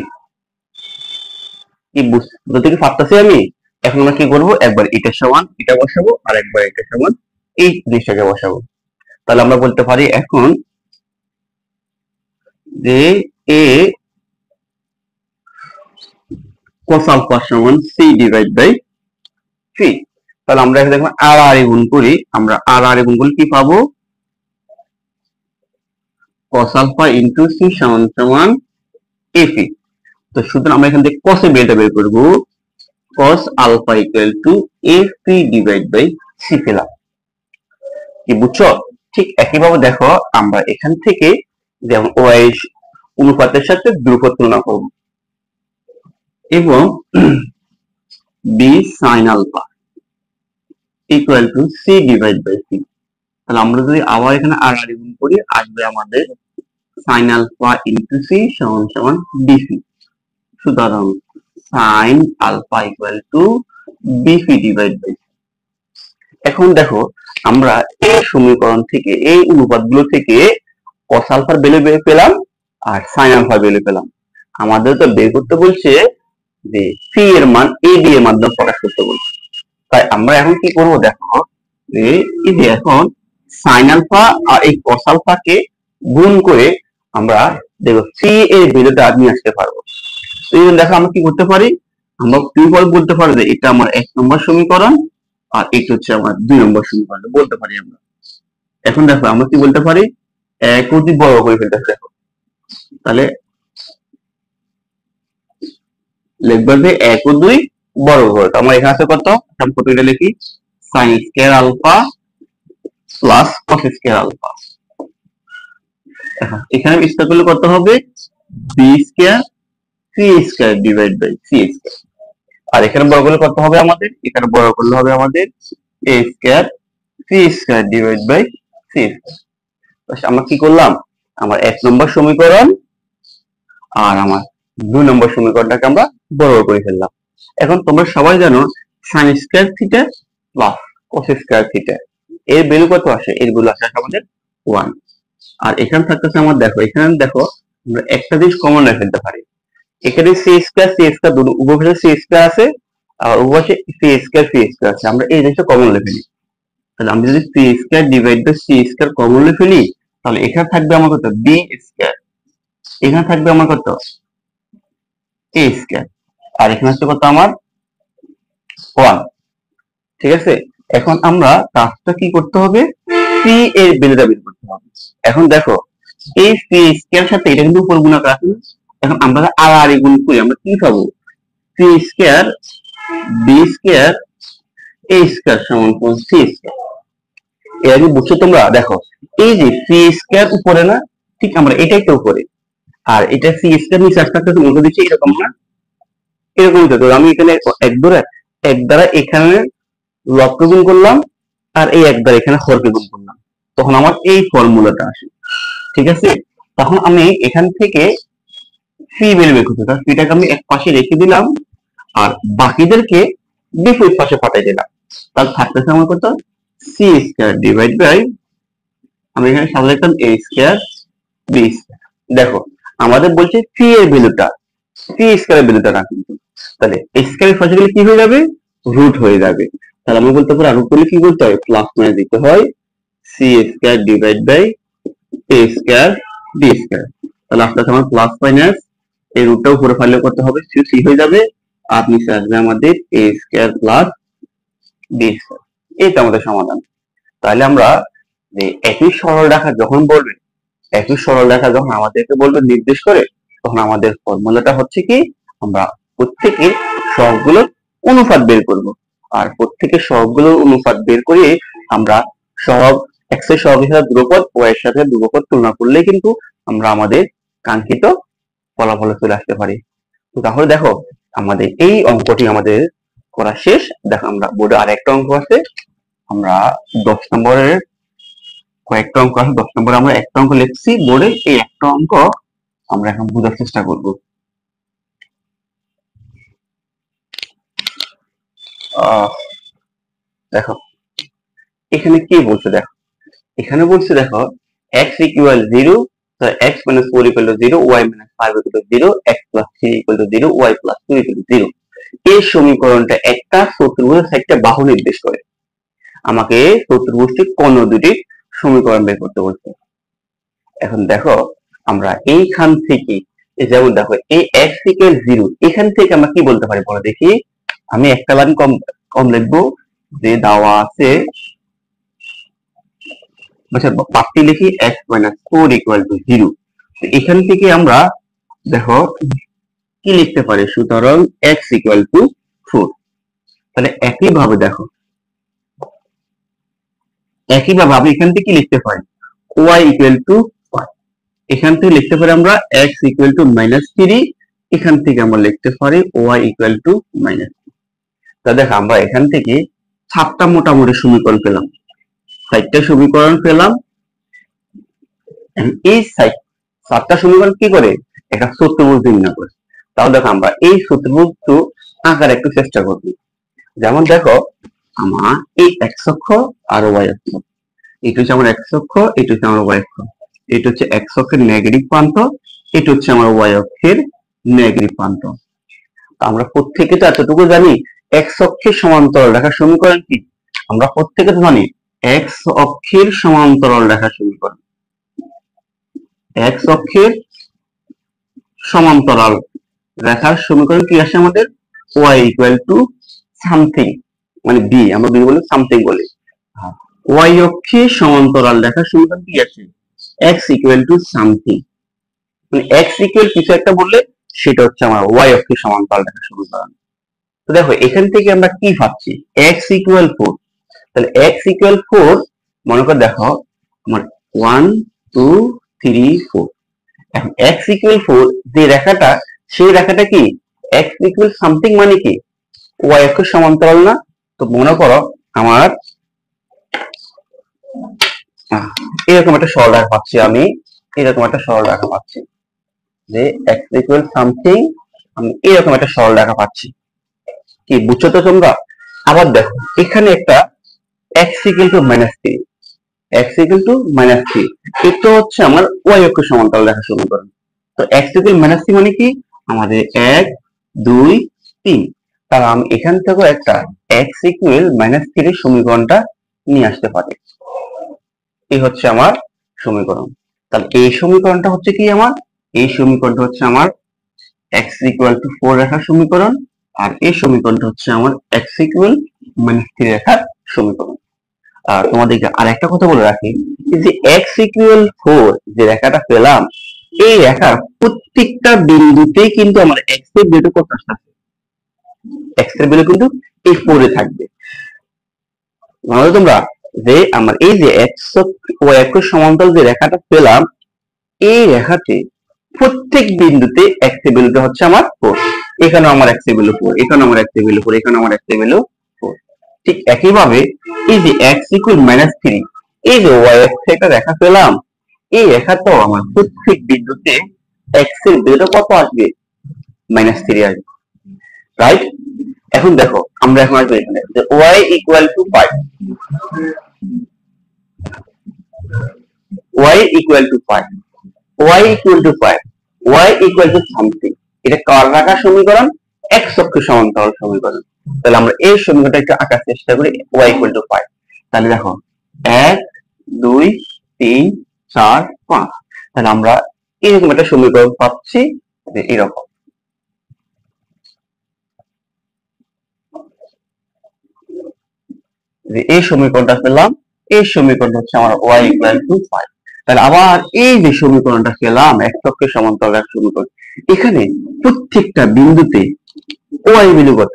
কি বুঝতে থেকে পারতাছি আমি? এখন আমরা কি করবো, একবার এটা সমান এটা বসাবো আর একবার এটা সমান এই জিনিসটাকে বসাবো। তাহলে আমরা বলতে পারি এখন যে এ cos আলফা সমান সি ডিভাইড বাই সি। তাহলে আমরা এখানে দেখো আর আর গুণ করি, আমরা আর আর গুণ করলে কি পাবো, cos আলফা ইনটু সি সমান সমান এফি। তো সুতরাং আমরা এখান থেকে cos এর বেলটা বের করব, cos আলফা ইকুয়াল টু এফি ডিভাইড বাই সি পেলাম। কি বুঝছো? ঠিক একইভাবে দেখো আমরা এখান থেকে যেমন ওয়াই অনুপাতের সাথে ধ্রুবক তুলনা করব এবং b sine alpha equal to c divide by c. তাহলে আমরা যদি আবার এখানে আর আর গুণ করি, আসবে আমাদের সাইন আলফা ইনটু সি সমান সমান বিসি। সুতরাং sine alpha equal to BC divide by c. এখন দেখো আমরা এই সমীকরণ থেকে এই অনুপাতগুলো থেকে cos আলফার ভ্যালু বের পেলাম আর sin আলফার ভ্যালু পেলাম। আমাদের তো বের করতে বলছে যে সি এর মান এ বি এর মাধ্যমে প্রকাশ করতে বলছে। তাই আমরা এখন কি করব, দেখো যে এই যে এখন sin আলফা আর এই cos আলফাকে গুণ করে আমরা দেখো সি এর ভ্যালুটা নিয়ে আসতে পারবো। তো এই দেখো আমরা কি করতে পারি, আমরা পিপল বলতে পারি যে এটা আমার 1 নম্বর সমীকরণ আর এটা হচ্ছে আমার 2 নম্বর সমীকরণ বলতে পারি আমরা। এখন দেখো আমরা কি বলতে পারি, এক অতি বড় করে ফেলতে দেখো, তাহলে লিখবো যে 1 ও 2 বড় করে। আমরা এখানে আছে কত, আমরা প্রথমে লিখি sin square alpha plus cos square alpha. এখানে বিস্তার করলে কত হবে, b square c square divide by c square. আর এখানে বড় করলে কত হবে আমাদের, এখানে বড় করলে হবে আমাদের a square c square divide by c square. আমরা কি করলাম, আমার 1 নম্বর সমীকরণ আর আমার 2 নম্বর সমীকরণটাকে আমরা বড় করে ফেললাম। এখন তোমরা সবাই জানো sin square theta plus cos square theta এর ভ্যালু কত আসে, এর ভ্যালু আসে আমাদের 1। আর এখানে থাকতেছে আমার, দেখো এখানে দেখো আমরা একটা জিনিস কমন রেখে ফেলতে পারি, এখানে c স্কয়ার দুটো উভয় পাশে c স্কয়ার আছে আর উভয় পাশে c স্কয়ার আছে, আমরা এই জিনিসটা কমন রেখে ফেলি। তাহলে আমি যদি c square divide by c square common রেখে ফেলি, তাহলে এখানে থাকবে আমার কত b স্কয়ার, এখানে থাকবে আমার কত a স্কয়ার, আর এখানে হচ্ছে কত আমার 1। ঠিক আছে, এখন আমরা কাজটা কি করতে হবে, c এর ভ্যালুটা বের করতে হবে। এখন দেখো এই c স্কয়ার সাথে এটা কিন্তু উপর গুণাকার আছে, এখন আমরা আর আর গুণ করি আমরা কি পাবো, c square b square a square সমান c স্কয়ার। এর আগে বুঝছো তোমরা, দেখো এই যে c স্কয়ার উপরে না, ঠিক আমরা এটাই তো উপরে, আর এটা c স্কয়ার নিচে আসতে আসতে উল্টো দিচ্ছি, এরকম না, এরকমই তো। আমি এখানে এক দ্বারা এখানে লবকে গুণ করলাম আর এই এক দ্বারা এখানে হরকে গুণ করলাম, তখন আমার এই ফর্মুলাটা আসে। ঠিক আছে, তখন আমি এখান থেকে সি ভ্যালু বের করতে, তার সিটাকে আমি এক পাশে রেখে দিলাম আর বাকিদেরকে বিপরীত পাশে পাঠিয়ে দিলাম। তাহলে থাকতেছে আমার কত, সি স্কয়ার ডিভাইড বাই, আমি এখানে সামনে লিখলাম এ স্কয়ার বি স্কয়ার। দেখো আমাদের বলছে সি এর ভ্যালুটা, সি স্কয়ার এর ভ্যালুটা না কিন্তু, তাহলে স্কয়ার এর পাশে গেলে কি হয়ে যাবে, রুট হয়ে যাবে। তাহলে আমি বলতে পারি রুট করলে কি করতে হয়, প্লাস মাইনাস দিতে হয়, c square divide by a square b square. তাহলে আস্তে আস্তে আমার প্লাস মাইনাস এই রুটটা উপরে ফাইলে করতে হবে, সি হয়ে যাবে আর নিচে আসবে আমাদের এ স্কয়ার প্লাস বি স্কয়ার। এইটা আমাদের সমাধান। তাহলে আমরা যে একই সরল রেখা যখন বলবে, একই সরল রেখা যখন আমাদেরকে বলবে নির্দেশ করে, তখন আমাদের ফর্মুলাটা হচ্ছে কি, আমরা প্রত্যেকের সবগুলোর অনুপাত বের করব। আর প্রত্যেকের সহগগুলোর অনুপাত বের করে আমরা সহগ x এর সহগের সাথে ধ্রুবপদ, y এর সাথে ধ্রুবপদ তুলনা করলে কিন্তু আমরা আমাদের কাঙ্ক্ষিত ফলাফলে চলে আসতে পারি। তো তাহলে দেখো আমাদের এই অঙ্কটি আমাদের করা শেষ। দেখো আমরা বোর্ডে আরেকটা অঙ্ক আছে, আমরা 10 নম্বরের কয়েকটা অঙ্ক আছে, 10 নম্বরে আমরা একটা অঙ্ক লিখছি বোর্ডে, এই একটা অঙ্ক আমরা এখন বোঝার চেষ্টা করব। দেখো এখানে কি বলছে, দেখো এখানে বলছে দেখো x equal 0, so x minus 4 equal to 0, y minus 5 equal to 0, x plus 3 equal to 0, y plus 2 equal to 0। এই সমীকরণটা একটা চতুর্ভুজের একটা বাহু নির্দেশ করে। আমাকে চতুর্ভুজটির কোন দুটি সমীকরণ বের করতে বলছে। এখন দেখো আমরা এইখান থেকে যেমন দেখো এই x ইকুয়াল 0, এখান থেকে আমরা কি বলতে পারি বলো দেখি। আমি একটা লাইন কম লিখবো, যে দেওয়া আছে আচ্ছা পাঁচটি লিখি x minus 4 equal to 0। এখান থেকে আমরা দেখো কি লিখতে পারি, সুতরাং x equal to 4। তাহলে একইভাবে দেখো আমি এখান থেকে কি লিখতে পারি, y equal to 5। এখান থেকে লিখতে পারি আমরা x equal to -3, এখান থেকে আমরা লিখতে পারি y equal to -3। তা দেখো আমরা এখান থেকে 7টা মোটামুটি সমীকরণ পেলাম, 4টা সমীকরণ পেলাম। এই 7টা সমীকরণ কি করে একটা চতুর্ভুজ নির্ণয় করে। তাহলে দেখো আমরা এই চতুর্ভুজ আঁকার একটু চেষ্টা করব। যেমন দেখো আমার এই x অক্ষ আর y অক্ষ, এটা হচ্ছে আমার x অক্ষ, এটা হচ্ছে আমার y অক্ষ, এটা হচ্ছে x অক্ষের নেগেটিভ প্রান্ত, এটা হচ্ছে আমার y অক্ষের নেগেটিভ প্রান্ত। আমরা প্রত্যেকে তো এতটুকু জানি x অক্ষের সমান্তরাল রেখার সমীকরণ কি, আমরা প্রত্যেকে তো জানি x অক্ষের সমান্তরাল রেখার সমীকরণ। x অক্ষের সমান্তরাল রেখার সমীকরণ কি আসে আমাদের, y ইকুয়াল টু সামথিং, মানে b, আমরা b বলি সামথিং বলি। y অক্ষের সমান্তরাল রেখার সমীকরণ কি আছে, x ইকুয়াল টু সামথিং, মানে x ইকুয়াল কিছু একটা বললে সেটা হচ্ছে আমার y অক্ষের সমান্তরাল রেখার সমীকরণ। তো দেখো এখান থেকে আমরা কি পাচ্ছি, x ইকুয়াল 4। তাহলে x ইকুয়াল 4 মনে করে দেখো আমার 1 2 3 4। এখন x ইকুয়াল 4 যে রেখাটা, সেই রেখাটা কি x ইকুয়াল সামথিং মানে কি y অক্ষের সমান্তরাল না। তো মনে করো আমার এরকম একটা সরল রেখা পাচ্ছি, আমি এরকম একটা সরল রেখা পাচ্ছি যে x ইকুয়াল সামথিং, আমি এরকম একটা সরল রেখা পাচ্ছি। কি বুঝছো তো তোমরা? আবার দেখো এখানে একটা x equal to -3, x equal to -3, এটা হচ্ছে আমার y অক্ষের সমান্তরাল রেখার সমীকরণ। তো x ইকুয়াল -3 মানে কি আমাদের 1 2 3। তাহলে আমি এখান থেকে একটা x ইকুয়াল -3 এর সমীকরণটা নিয়ে আসতে পারি। এই হচ্ছে আমার সমীকরণ। তাহলে এই সমীকরণটা হচ্ছে কি আমার, এই সমীকরণটা হচ্ছে আমার x ইকুয়াল টু 4 রেখার সমীকরণ, আর এই সমীকরণটা হচ্ছে আমার x ইকুয়াল -3 রেখার সমীকরণ। আর তোমাদেরকে আর একটা কথা বলে রাখি, যে x ইকুয়াল 4 যে রেখাটা পেলাম, এই রেখার প্রত্যেকটা বিন্দুতেই কিন্তু আমার x এর ভ্যালু কত আসছে, x এর ভ্যালু কিন্তু এই 4 এ থাকবে। মানে তোমরা যে আমার এই যে x y অক্ষের সমান্তরাল যে রেখাটা পেলাম, এই রেখাতে প্রত্যেক বিন্দুতে x এর ভ্যালুটা হচ্ছে আমার 4। এখানে আমার x এর ভ্যালু 4, এখানে আমার x এর ভ্যালু 4, এখানে আমার x এর ভ্যালু 4। ঠিক একইভাবে এই যে x ইকুয়াল -3, এই যে y অক্ষে একটা রেখা পেলাম, এই রেখাটাও আমার প্রত্যেক বিন্দুতে x এর ভ্যালু কত আসবে, -3 আসবে, রাইট? এখন দেখো আমরা এখন আসবো এখানে যে y equal two 5, y equal two 5, y equal two 5, y equal to something. এটা কার রাখার সমীকরণ, x অক্ষের সমান্তরাল সমীকরণ। তাহলে আমরা এই সমীকরণটা একটু আঁকার চেষ্টা করি, y ইকুয়াল টু 5। তাহলে দেখো 1 2 3 4 5। তাহলে আমরা এরকম একটা সমীকরণ পাচ্ছি, যে এরকম। যে এই সমীকরণটা পেলাম, এই সমীকরণটা হচ্ছে আমার y ইকুয়াল টু 5। তাহলে আবার এই যে সমীকরণটা পেলাম x অক্ষের সমান্তরাল এক সমীকরণ, এখানে প্রত্যেকটা বিন্দুতে y ভ্যালু কত,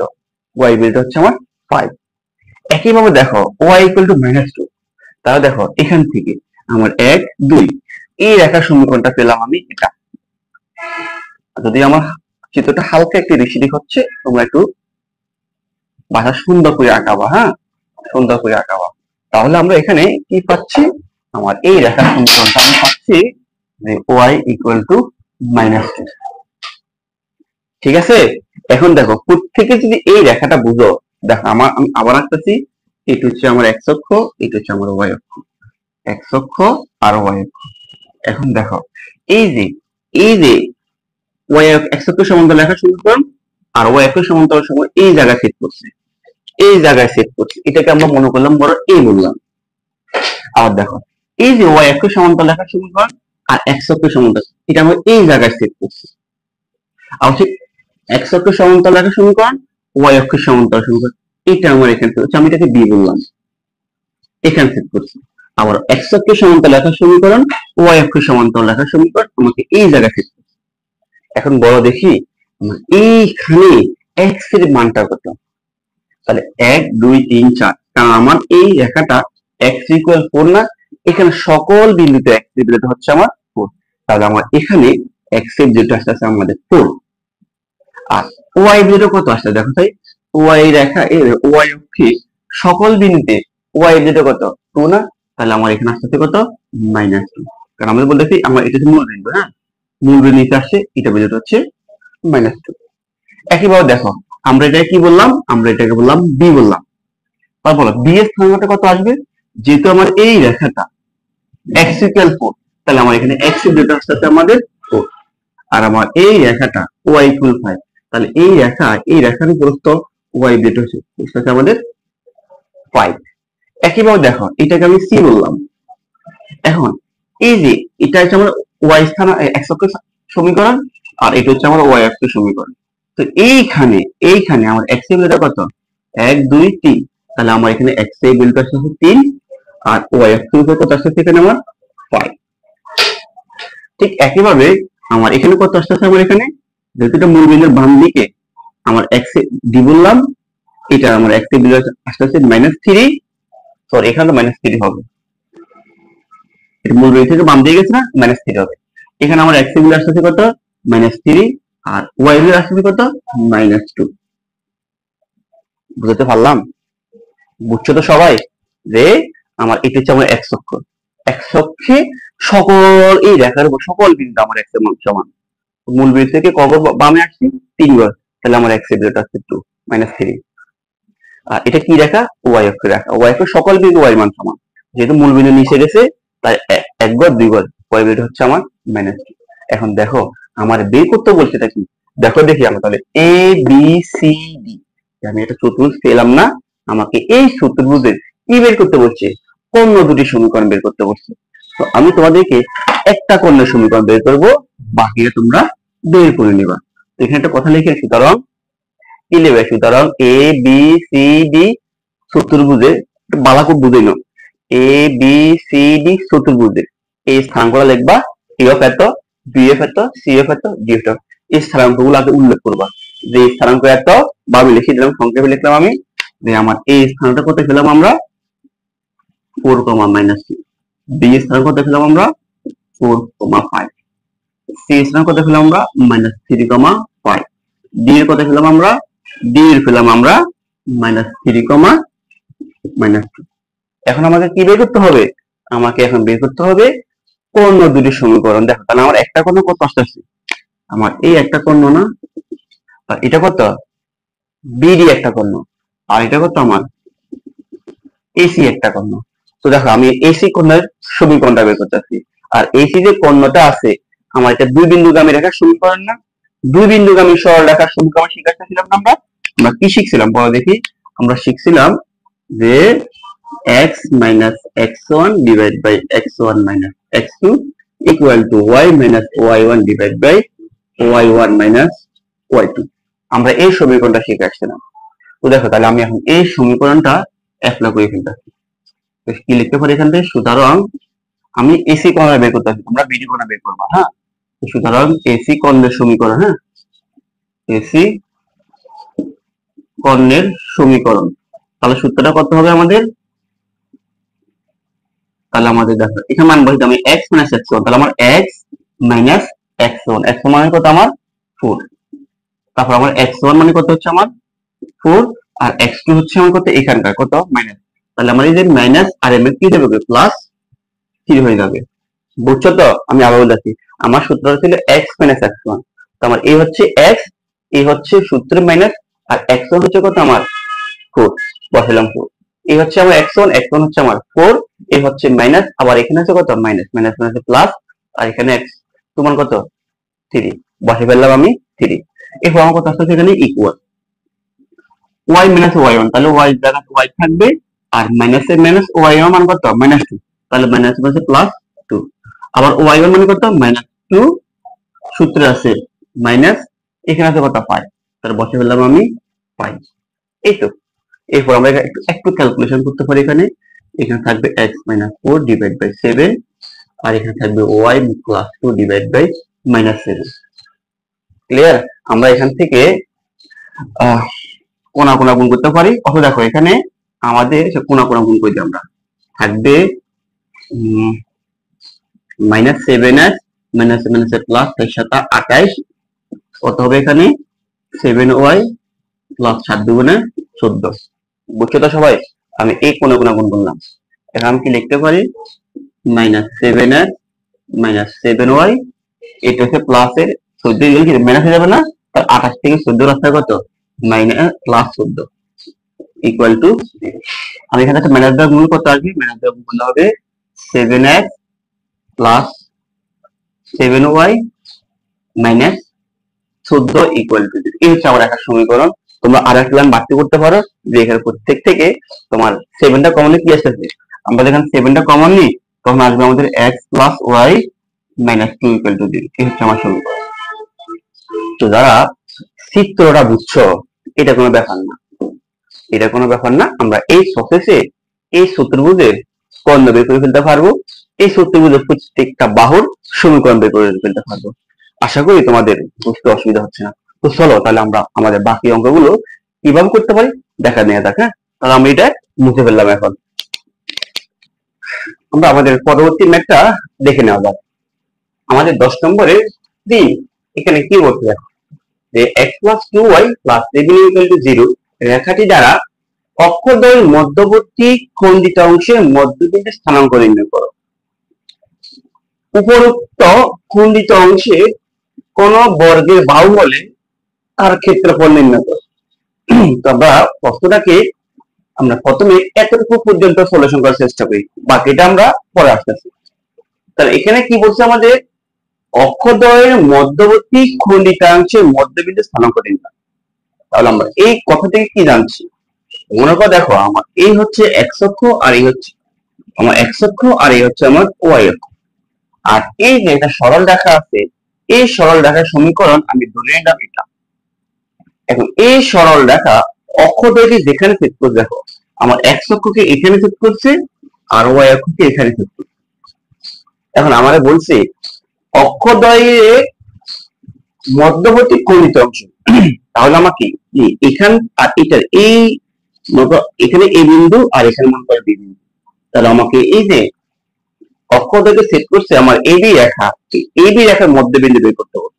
y ভ্যালুটা হচ্ছে আমার 5। একইভাবে দেখো y ইকুয়াল টু -2, তাহলে দেখো এখান থেকে আমার 1 2 এই রেখার সমীকরণটা পেলাম আমি এটা। যদি আমার চিত্রটা হালকা একটু রিসিডিক হচ্ছে, তোমরা একটু বাসা সুন্দর করে আঁকাবা, হ্যাঁ, সুন্দর করে আঁকাবা। তাহলে আমরা এখানে কি পাচ্ছি, আমার এই রেখার সমীকরণটা আমি পাচ্ছি যে y ইকুয়াল টু -2। ঠিক আছে, এখন দেখো প্রত্যেকে যদি এই রেখাটা বুঝো, দেখো আমি আবার আঁকতেছি। এটা হচ্ছে আমার x অক্ষ, এটা হচ্ছে আমার y অক্ষ, x অক্ষ আর y অক্ষ। এখন দেখো এই যে y x অক্ষ সমান্তরাল রেখার সমীকরণ আর y অক্ষ সমান্তরাল সময় এই জায়গায় সেট করছে, এই জায়গায় সেট করছে, এটাকে আমরা মনে করলাম বড় a বললাম। আবার দেখো এই যে y অক্ষ সমান্তরাল রেখার সমীকরণ আর x অক্ষ সমান্তরাল, এটা আমরা এই জায়গায় সেট করছি। আর হচ্ছে x অক্ষ সমান্তরাল রেখার সমীকরণ, y অক্ষ সমান্তরাল সমীকরণ, এটা আমার এখানে হচ্ছে, আমি এটাকে b বললাম, এখানে সেট করছি। আবার x অক্ষ সমান্তরাল রেখার সমীকরণ, y অক্ষ সমান্তরাল রেখার সমীকরণ আমাকে এই জায়গায় সেট করছি। এখন বড় দেখি এইখানে x এর মানটা কত, তাহলে 1 2 3 4, কারণ আমার এই রেখাটা x ইকুয়াল 4 না, এখানে সকল বিন্দুতে x এর বিন্দু হচ্ছে আমার 4, তাহলে আমার এখানে x এর বিন্দুটা আসছে আমাদের 4। আর y বিন্দুটা কত আসছে দেখো, তাই y রেখা এর y অক্ষে সকল বিন্দুতে y বিন্দুটা কত 2 না, তাহলে আমার এখানে আসছে কত -2, কারণ আমাদের বলতেছি আমরা এটা হচ্ছে মূল বিন্দু, হ্যাঁ, মূল বিন্দু নিচে আসছে, এটা বিন্দুটা হচ্ছে -2। একইভাবে দেখো আমরা এটা কি বললাম, আমরা এটাকে বললাম b বললাম। তারপর b এর স্থানাঙ্কটা কত আসবে, যেহেতু আমার এই রেখাটা x ইকুয়াল 4, তাহলে আমার এখানে x এর বিন্দুটা আসছে আমাদের 4, আর আমার এই রেখাটা y ইকুয়াল 5, তাহলে এই রেখার দূরত্ব y বিন্দুটা হচ্ছে আমাদের 5। একইভাবে দেখো এটাকে আমি c বললাম। এখন এই যে এটা হচ্ছে আমার y স্থান x অক্ষের সমীকরণ, আর এটা হচ্ছে আমার y অক্ষের সমীকরণ। তো এইখানে আমার x এর ভ্যালুটা কত 1 2 3, তাহলে আমার এখানে x এর ভ্যালুটা আসছে 3, আর y অক্ষের উপর কত আসছে এখানে আমার 5। ঠিক একইভাবে আমার এখানে কত আসছে, আমার এখানে যেহেতু এটা মূল বিন্দুর বাম দিকে, আমার x এ d বললাম, এটা আমার x এর ভ্যালু আসছে -3, সরি এখানে -3 হবে, এটা মূল বিন্দু থেকে বাম দিকে গেছে না, -3 হবে। এখানে আমার x এর ভ্যালু আসছে কত -3, আর y এর ভ্যালু আসছে কত -2। বুঝতে পারলাম, বুঝছো তো সবাই যে আমার এটা হচ্ছে আমার x অক্ষ, x অক্ষে সকল এই রেখার উপর সকল বিন্দু আমার x এর মান সমান। মূল বিন্দু থেকে কত বামে আসছি 3 বার, তাহলে আমার x এর ভ্যালুটা আসছে 2 -3। আর এটা কি রেখা, y অক্ষ রেখা, y অক্ষ সকল বিন্দু y মান সমান, যেহেতু মূল বিন্দু নিচে গেছে তাই একবার দুইবার y ভ্যালু হচ্ছে আমার -2। এখন দেখো আমার বের করতে বলছে এটা কি, দেখো দেখি আমরা তাহলে a b c d, আমি এটা চতুর্ভুজ পেলাম না, আমাকে এই চতুর্ভুজের কি বের করতে বলছে, কর্ণ দুটি সমীকরণ বের করতে বলছে। তো আমি তোমাদেরকে একটা কর্ণের সমীকরণ বের করব, বাকিটা তোমরা বের করে নিবা। তো এখানে একটা কথা লিখে, সুতরাং কি লিখবে, সুতরাং a b c d চতুর্ভুজের বালাকুট বুঝে নাও, a b c d চতুর্ভুজের এই স্থানাঙ্কগুলো লিখবা, a অফ এত, b অফ এত, c অফ এত, d অফ এত, এই স্থানাঙ্কগুলো আগে উল্লেখ করবা, যে এই স্থানাঙ্ক এত বা আমি লিখে দিলাম, সংক্ষেপে লিখলাম আমি যে আমার এই স্থানটা কত পেলাম আমরা 4, -3, b এর স্থান কত পেলাম আমরা 4, 5, c এর স্থান কত পেলাম আমরা -3, 5, d এর কত পেলাম আমরা, d এর পেলাম আমরা -3, -2। এখন আমাকে কি বের করতে হবে, আমাকে এখন বের করতে হবে কর্ণ দুটি সমীকরণ। দেখো তাহলে আমার একটা কর্ণ কত আসছে, আমার এই একটা কর্ণ না, আর এটা কত বিডি একটা কর্ণ, আর এটা কত আমার এসি একটা কর্ণ। তো দেখো আমি এসি কর্ণের সমীকরণটা বের করতেছি, আর এসি যে কর্ণটা আছে আমার এটা দুই বিন্দুগামী রেখার সমীকরণ না, দুই বিন্দুগামী সরল রেখার সমীকরণ শিখেছিলাম না আমরা। আমরা কি শিখছিলাম বলো দেখি, আমরা শিখছিলাম যে x minus x1 divided by x1 minus x2 equal to y minus y1 divided by y1 minus y2। আমরা এই সমীকরণটা শিখে আসছিলাম। তো দেখো তাহলে আমি এখন এই সমীকরণটা অ্যাপ্লাই করে ফেলতেছি। কি লিখতে পারি এখান থেকে, সুতরাং আমি এসি কর্ণ বের করতে, আমরা বিডি কর্ণ বের করবো, হ্যাঁ। সুতরাং এসি কর্ণের সমীকরণ, হ্যাঁ, এসি কর্ণের সমীকরণ, তাহলে সূত্রটা কত হবে আমাদের? তাহলে আমাদের দেখো এখানে মান বলতে আমি x মাইনাস x1, তাহলে আমার x মাইনাস x1, x1 মানে কত আমার 4, তারপর আমার x1 মানে কত হচ্ছে আমার 4, আর x2 হচ্ছে আমার কত এখানকার কত মাইনাস, তাহলে আমার এই যে মাইনাস আর এম এর কি যাবে প্লাস 3 হয়ে যাবে। বুঝছো তো? আমি আবার বলছি, আমার সূত্র ছিল x মাইনাস x1, তো আমার এই হচ্ছে x, এই হচ্ছে সূত্র মাইনাস, আর x1 হচ্ছে কত আমার 4, বসালাম 4, এই হচ্ছে আমার x1, x1 হচ্ছে আমার 4, এই হচ্ছে মাইনাস, আবার এখানে আছে কত মাইনাস, মাইনাস মাইনাস প্লাস, আর এখানে x সমান কত 3, বসে ফেললাম আমি 3। এরপর আমার কত আসছে এখানে ইকুয়াল y মাইনাস y1, তাহলে y এর জায়গায় y থাকবে, আর মাইনাস এর মাইনাস y1 মান কত -2, তাহলে মাইনাস মাইনাস প্লাস 2, আবার y1 মানে কত -2, সূত্রে আছে মাইনাস, এখানে আছে কত 5, তাহলে বসে ফেললাম আমি 5। এই তো, এরপর আমরা একটু একটু ক্যালকুলেশন করতে পারি। এখানে এখানে থাকবে x মাইনাস 4 ডিভাইড বাই 7, আর এখানে থাকবে y plus 2 divide by -7। Clear? আমরা এখান থেকে কোনা কোনা গুণ করতে পারি। অথবা দেখো এখানে আমাদের কোনা কোনা গুণ করে আমরা থাকবে -7x মাইনাস মাইনাস প্লাস 28, কত হবে এখানে 7y প্লাস 7 দুগুণে 14। বুঝছো তো সবাই? আমি এই কোনা কোনা গুণ করলাম, এখন আমি কি লিখতে পারি -7x মাইনাস 7y, এটা হচ্ছে প্লাসের 14 গেলে কি মাইনাস হয়ে যাবে না, তার 28 থেকে 14 রাস্তায় কত মাইনাস প্লাস 14 ইকুয়াল টু, আমি এখানে একটা মাইনাস দ্বারা গুণ করতে আসবে, মাইনাস দ্বারা গুণ করলে হবে 7x plus 7y minus 14 equal to, এই হচ্ছে আমার একটা সমীকরণ। তোমরা আর একটা লাইন বাড়তি করতে পারো, যে এখানে প্রত্যেক থেকে তোমার 7টা কমন কি আসছে, আমরা যখন 7টা কমন নিই তখন আসবে আমাদের x plus y minus 2 equal two 0, এই হচ্ছে আমার সমীকরণ। তো যারা চিত্রটা বুঝছো, এটা কোনো ব্যাপার না, এটা কোনো ব্যাপার না, আমরা এই প্রসেসে এই চতুর্ভুজের কর্ণ বের করে ফেলতে পারবো, এই চতুর্ভুজের প্রত্যেকটা বাহুর সমীকরণ বের করে ফেলতে পারবো। আশা করি তোমাদের বুঝতে অসুবিধা হচ্ছে না। তো চলো তাহলে আমরা আমাদের বাকি অঙ্কগুলো কিভাবে করতে পারি দেখা নিয়ে দেখ। হ্যাঁ, তাহলে আমি এটা মুছে ফেললাম। এখন আমরা আমাদের পরবর্তী ম্যাথটা দেখে নেওয়া যাক। আমাদের 10 নম্বরে দিন এখানে কি বলছে দেখো, যে x plus 2y plus 7 equal to 0 রেখাটি দ্বারা অক্ষদ্বয়ের মধ্যবর্তী খণ্ডিত অংশের মধ্যবিন্দু স্থানাঙ্ক নির্ণয় করো। উপরোক্ত খণ্ডিত অংশের কোন বর্গের বাহু হলে তার ক্ষেত্রফল নির্ণয় করো। তো আমরা প্রশ্নটাকে আমরা প্রথমে এতটুকু পর্যন্ত সলিউশন করার চেষ্টা করি, বাকিটা আমরা পরে আসতেছি। তাহলে এখানে কি বলছে আমাদের, অক্ষদ্বয়ের মধ্যবর্তী খণ্ডিতাংশের মধ্যবিন্দু স্থানাঙ্ক নির্ণয়। তাহলে আমরা এই কথা থেকে কি জানছি, মনে করো দেখো আমার এই হচ্ছে x অক্ষ, আর এই হচ্ছে আমার x অক্ষ, আর এই হচ্ছে আমার y অক্ষ, আর এই যে একটা সরল রেখা আছে, এই সরল রেখার সমীকরণ আমি ধরে নিলাম এটা। এখন এই সরল রেখা অক্ষদ্বয়কে যেখানে ছেদ করছে, দেখো আমার x অক্ষকে এখানে ছেদ করছে, আর y অক্ষকে এখানে ছেদ করছে। এখন আমারে বলছে অক্ষদ্বয়ের মধ্যবর্তী খণ্ডিত অংশ, তাহলে আমাকে এখান আর এটার এই এখানে a বিন্দু আর এখানে মনে করে b বিন্দু, তাহলে আমাকে এই যে অক্ষদ্বয়কে সেট করছে আমার AB রেখা, AB রেখার মধ্যবিন্দু বের করতে হবে।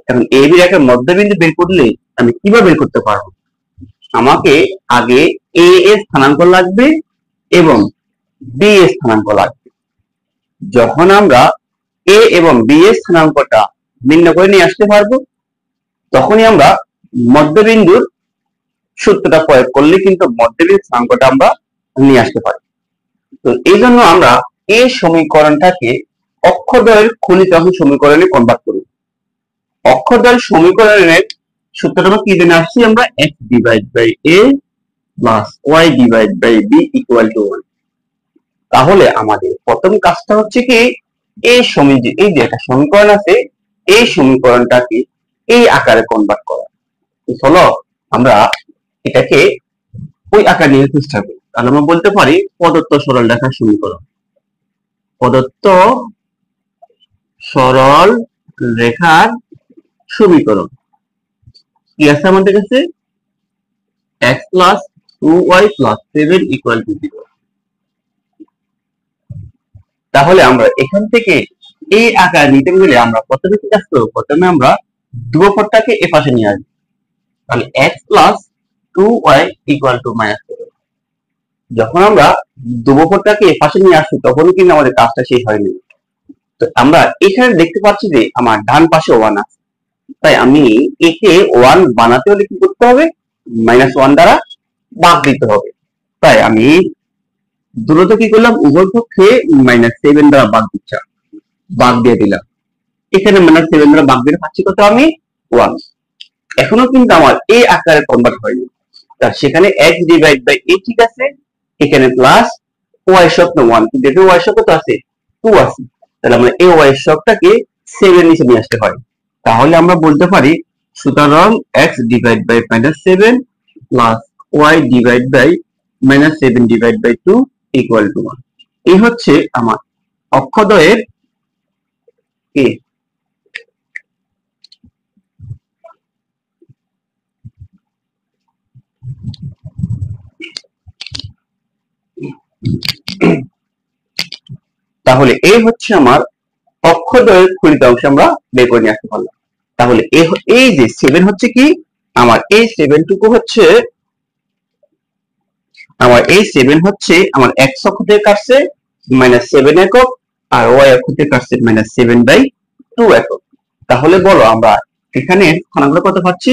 এখন AB রেখার মধ্যবিন্দু বের করলে আমি কিভাবে বের করতে পারবো, আমাকে আগে A এর স্থানাঙ্ক লাগবে এবং B এর স্থানাঙ্ক লাগবে। যখন আমরা A এবং B এর স্থানাঙ্কটা নির্ণয় করে নিয়ে আসতে পারবো, তখনই আমরা মধ্যবিন্দুর সূত্রটা প্রয়োগ করলে কিন্তু মধ্যবিন্দুর স্থানাঙ্কটা আমরা নিয়ে আসতে পারি। তো এই জন্য আমরা এই সমীকরণটাকে অক্ষদ্বয়ের খণ্ডিত অংশ সমীকরণে কনভার্ট করি। অক্ষদ্বয়ের সমীকরণের সূত্রটা কি জেনে আসছি আমরা, x divide by a plus y divide by b equal to 1। তাহলে আমাদের প্রথম কাজটা হচ্ছে কি, এই এই যে একটা সমীকরণ আছে, এই সমীকরণটাকে এই আকারে কনভার্ট করা। চলো আমরা এটাকে ওই আকার নিয়ে চেষ্টা করি। তাহলে আমরা বলতে পারি প্রদত্ত সরল রেখার সমীকরণ, প্রদত্ত সরল রেখার সমীকরণ কি আছে আমাদের কাছে, x plus 2y plus 7 equal to 0। তাহলে আমরা এখান থেকে এই আকার নিতে গেলে আমরা প্রথমে কি কাজ করব? প্রথমে আমরা ধ্রুবকটাকে এ পাশে নিয়ে আসবো। তাহলে x plus 2y equal to -7। যখন আমরা ধ্রুবকটাকে এ পাশে নিয়ে আসছি তখন কিন্তু আমাদের কাজটা শেষ হয়নি। তো আমরা এখানে দেখতে পাচ্ছি যে আমার ডান পাশে 1 আছে, তাই আমি একে 1 বানাতে হলে কি করতে হবে? -1 দ্বারা ভাগ দিতে হবে। তাই আমি দ্রুত কি করলাম? উভয় পক্ষে -7 দ্বারা ভাগ দিয়ে দিলাম। এখানে -7 দ্বারা ভাগ দিয়ে পাচ্ছি কত আমি? 1। এখনো কিন্তু আমার এই আকারে কনভার্ট হয়নি। তার সেখানে x ডিভাইড বাই a ঠিক আছে, এখানে প্লাস y এর সূত্র 1, কিন্তু এখানে y এর সূত্র তো আছে 2 আছে। তাহলে আমরা এই y এর সূত্রটাকে 7 নিচে নিয়ে আসতে পারি। তাহলে আমরা বলতে পারি সুতরাং x divide by -7 plus y divide by -7 divide by 2 equal to 1। এই হচ্ছে আমার অক্ষদ্বয়ের a। তাহলে এই হচ্ছে আমার অক্ষদ্বয়ের ফলিতাংশ আমরা বের করে নিয়ে আসতে পারলাম। তাহলে এই যে 7 হচ্ছে কি আমার এই 7 টুকু হচ্ছে আমার এই 7 হচ্ছে আমার x অক্ষ থেকে কাটছে -7 একক আর y অক্ষ থেকে কাটছে -7/2 একক। তাহলে বলো আমরা এখানে স্থানাঙ্ক কত পাচ্ছি?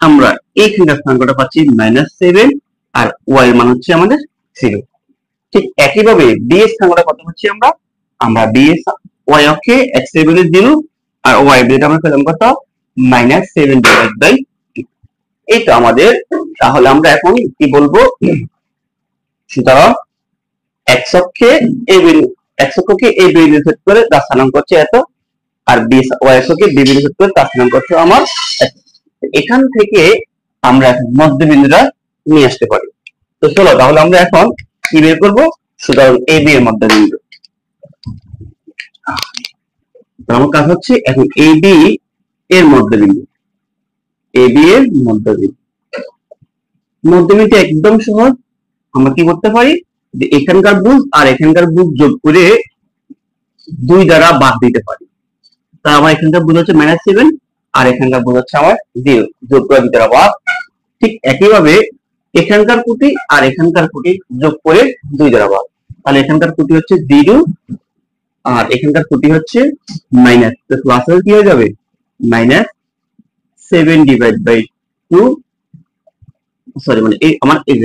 আমরা এইখানকার স্থানাঙ্কটা পাচ্ছি -7 আর y এর মান হচ্ছে আমাদের 0। ঠিক একইভাবে b এর স্থানাঙ্কটা কত পাচ্ছি আমরা b এর y অক্ষে x এর ভ্যালু 0 আর y এর ভ্যালু আমরা পেলাম কত? -7/2। এই তো আমাদের। তাহলে আমরা এখন কি বলবো? সুতরাং x অক্ষকে a বিন্দু সেট করে তার স্থানাঙ্ক হচ্ছে এত, আর y অক্ষকে b বিন্দু সেট করে তার স্থানাঙ্ক হচ্ছে আমার এত। এখান থেকে আমরা মধ্যবিন্দুটা নিয়ে আসতে পারি। তো চলো তাহলে আমরা এখন কি বের করবো? সুতরাং a b এর মধ্যবিন্দু। আমার কাজ হচ্ছে এখন a b এর মধ্যবিন্দু। a b এর মধ্যবিন্দু একদম সহজ। আমরা কি করতে পারি? যে এখানকার বুজ আর এখানকার বুজ যোগ করে 2 দ্বারা ভাগ দিতে পারি। তা আমার এখানকার বুজ হচ্ছে -7 আর এখানকার বুজ হচ্ছে আমার 0, যোগ করে 2 দ্বারা ভাগ। ঠিক একইভাবে এখানকার কোটি আর এখানকার কোটি যোগ করে 2 দ্বারা ভাগ। তাহলে এখানকার কোটি হচ্ছে 0 আর এখানকার কোটি হচ্ছে মাইনাস, তো প্লাস হয়ে কি হয়ে যাবে? -7 ডিভাইড বাই 2, সরি মানে এই আমার এই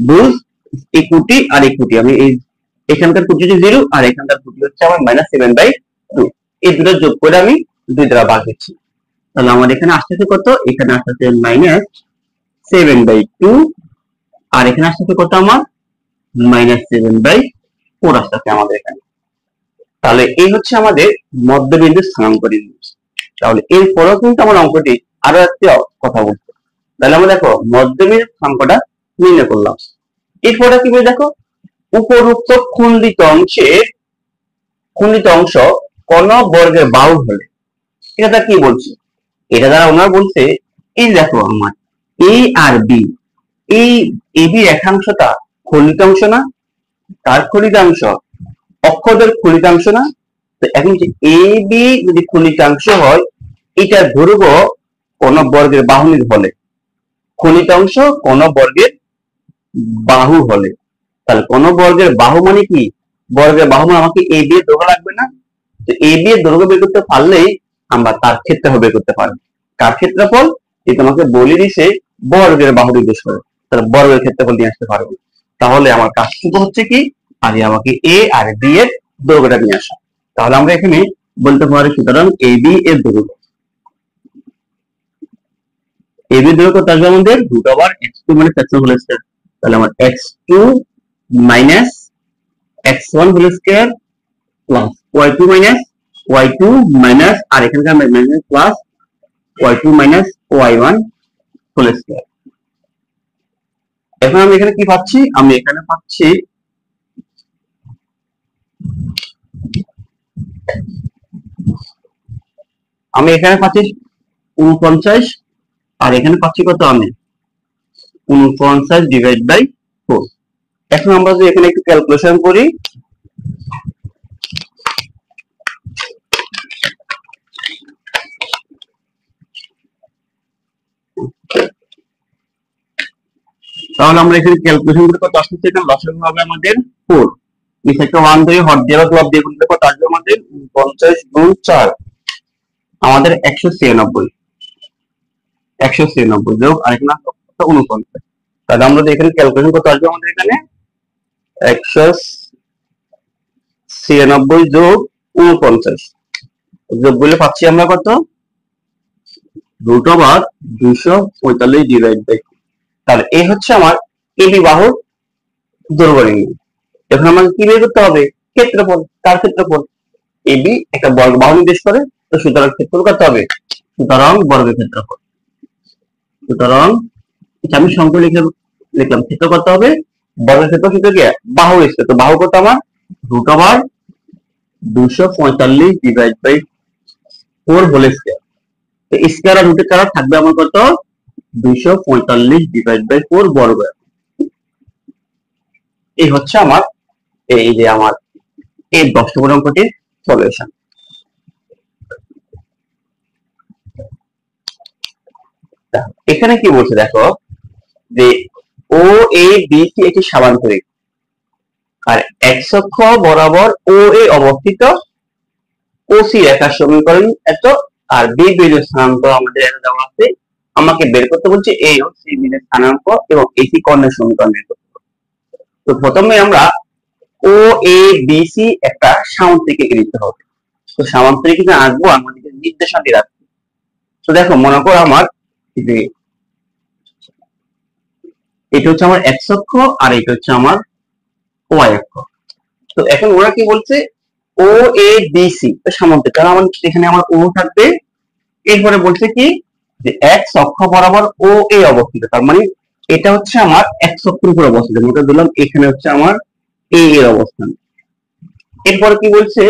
বুঝ এই কোটি আর এই কোটি, আমি এই এখানকার কোটি হচ্ছে 0 আর এখানকার কোটি হচ্ছে আমার -7/2, এই দুটো যোগ করে আমি 2 দ্বারা ভাগ দিচ্ছি। তাহলে আমার এখানে আসছে কত? এখানে আসছে -7/2 আর এখানে আসছে কত? আমার -7/4 আসছে আমাদের এখানে। তাহলে এই হচ্ছে আমাদের মধ্যবিন্দুর স্থানাঙ্ক নির্ণয়। তাহলে এরপরেও কিন্তু আমার অঙ্কটি আরো একটি কথা বলছে। তাহলে আমরা দেখো মধ্যবিন্দুর স্থানাঙ্কটা নির্ণয় করলাম। এরপরে কি বলে দেখো, উপরোক্ত খণ্ডিত অংশ কোন বর্গের বাহু হলে, এটা কি বলছে? এটা দ্বারা ওনারা বলছে এই দেখো আমার এ আর বি, এই এবি রেখাংশটা খণ্ডিতাংশ না? তার খণ্ডিতাংশ অক্ষদের খণ্ডিতাংশ না? তো এখন যে এ বি যদি খণ্ডিতাংশ হয়, এটার দৈর্ঘ্য কোন বর্গের বাহু হলে, খণ্ডিতাংশ কোন বর্গের বাহু হলে, তাহলে কোন বর্গের বাহু মানে কি? বর্গের বাহু মানে আমাকে এ বি এর দৈর্ঘ্য লাগবে না? তো এ বি এর দৈর্ঘ্য বের করতে পারলেই আমরা তার ক্ষেত্রফল বের করতে পারবো। কার ক্ষেত্রফল? যে তোমাকে বলে দিছে বর্গের বাহু নির্দেশ করে, তাহলে বর্গের ক্ষেত্রফল নিয়ে আসতে পারবো। তাহলে আমার কাজটুকু হচ্ছে কি, আগে আমাকে এ আর বি এর দৈর্ঘ্যটা নিয়ে আসা। তাহলে আমরা এখানে বলতে পারি সুতরাং এ বি এর দৈর্ঘ্য, এ বি দৈর্ঘ্য থাকবে আমাদের √x2 মানে সেকশন হোল স্কয়ার। তাহলে আমার x2 minus x1 whole square plus y2 minus y2 minus আর এখানকার minus plus y2 minus y1 whole square. এখন আমি এখানে কি পাচ্ছি? আমি এখানে পাচ্ছি আমি এখানে পাচ্ছি 49 আর এখানে পাচ্ছি কত? আমি 49 ডিভাইড বাই 4। এখন আমরা যদি এখানে একটু ক্যালকুলেশন করি, তাহলে আমরা এখানে ক্যালকুলেশন করে কত আসছে, এখানে লসাগু হবে আমাদের 4, নিচে একটা 1 ধরে হর দিয়ে বা ক্লব দিয়ে গুণলে কত আসবে আমাদের 50 গুণ 4 আমাদের 196 যোগ আর এখানে 49। তাহলে আমরা যদি এখানে ক্যালকুলেশন করতে আসবে আমাদের এখানে 196 যোগ 49 যোগ করলে পাচ্ছি আমরা কত, √245 ডিভাইড বাই। তাহলে এই হচ্ছে আমার এবি বাহুর দৈর্ঘ্য নির্ণয়। এখন আমাকে কি বের করতে হবে, ক্ষেত্রফল। তার ক্ষেত্রফল এবি একটা বর্গ বাহু নির্দেশ করে, তো সুতরাং ক্ষেত্রফল করতে হবে, সুতরাং বর্গের ক্ষেত্রফল। সুতরাং আমি সংখ্যা লিখলাম, ক্ষেত্র কত হবে, বর্গের ক্ষেত্র সূত্র কি, বাহু স্কয়ার। তো বাহু কত আমার √245 ডিভাইড বাই 4 হোল স্কয়ার। তো স্কয়ার আর রুটের কারা থাকবে আমার কত, 245 ডিভাইড বাই 4 বর্গ। এই হচ্ছে আমার এই যে আমার এই 10 নম্বর অঙ্কটির সলিউশন। এখানে কি বলছে দেখো, যে ও এ বি সি একটি সামান্তরিক, আর এক্স অক্ষ বরাবর ও এ অবস্থিত ও সি রেখার সমীকরণ এত, আর বি বিন্দুর স্থানাঙ্ক আমাদের এখানে দেওয়া আছে। আমাকে বের করতে বলছে এ ও সি বিন্দুর স্থানাঙ্ক এবং এসি কর্ণের সমীকরণ বের করতে হবে। তো প্রথমে আমরা ও এ বি সি একটা সামান্তরিক এঁকে নিতে হবে। তো সামান্তরিক আঁকবো, আমাদের নির্দেশাঙ্ক রাখবো। তো দেখো মনে করো আমার যে এটা হচ্ছে আমার এক্স অক্ষ আর এটা হচ্ছে আমার ওয়াই অক্ষ। তো এখন ওরা কি বলছে, ও এ বি সি সামান্তরিক, কারণ আমার এখানে আমার ও থাকবে। এরপরে বলছে কি, যে এক্স অক্ষ বরাবর ও এ অবস্থিত, তার মানে এটা হচ্ছে আমার এক্স অক্ষের উপর অবস্থিত, মনে দিলাম এখানে হচ্ছে আমার এ এর অবস্থান। এরপরে কি বলছে,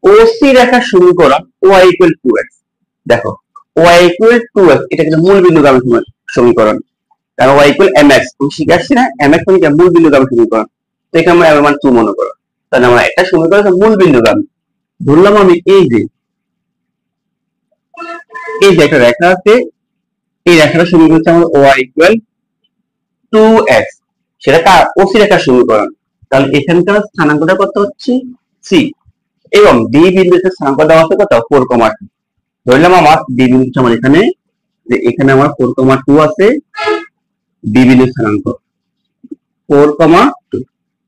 ও সি রেখার সমীকরণ ওয়াই ইকুয়াল টু এক্স। দেখো ওয়াই ইকুয়াল টু এক্স এটা কিন্তু মূল বিন্দুগামী সমীকরণ, কারণ ওয়াই ইকুয়াল এম এক্স তুমি শিখে আসছি না, এম এক্স মানে মূল বিন্দুগামী সমীকরণ। তো এখানে আমরা এম মান 2 মনে করো, তাহলে আমরা একটা সমীকরণ মূল বিন্দুগামী ধরলাম। আমি এই যে একটা রেখা আছে, এই রেখাটার সমীকরণ হচ্ছে আমার ওয়াই ইকুয়াল 2x, সেটা কার, ওসি রেখার সমীকরণ। তাহলে এখানকার স্থানাঙ্কটা কত হচ্ছে সি, এবং ডি বিন্দুতে স্থানাঙ্ক দেওয়া আছে কত 4,2। ধরলাম আমার ডি বিন্দু হচ্ছে আমার এখানে, যে এখানে আমার 4,2 আছে, ডি বিন্দু স্থানাঙ্ক 4,2।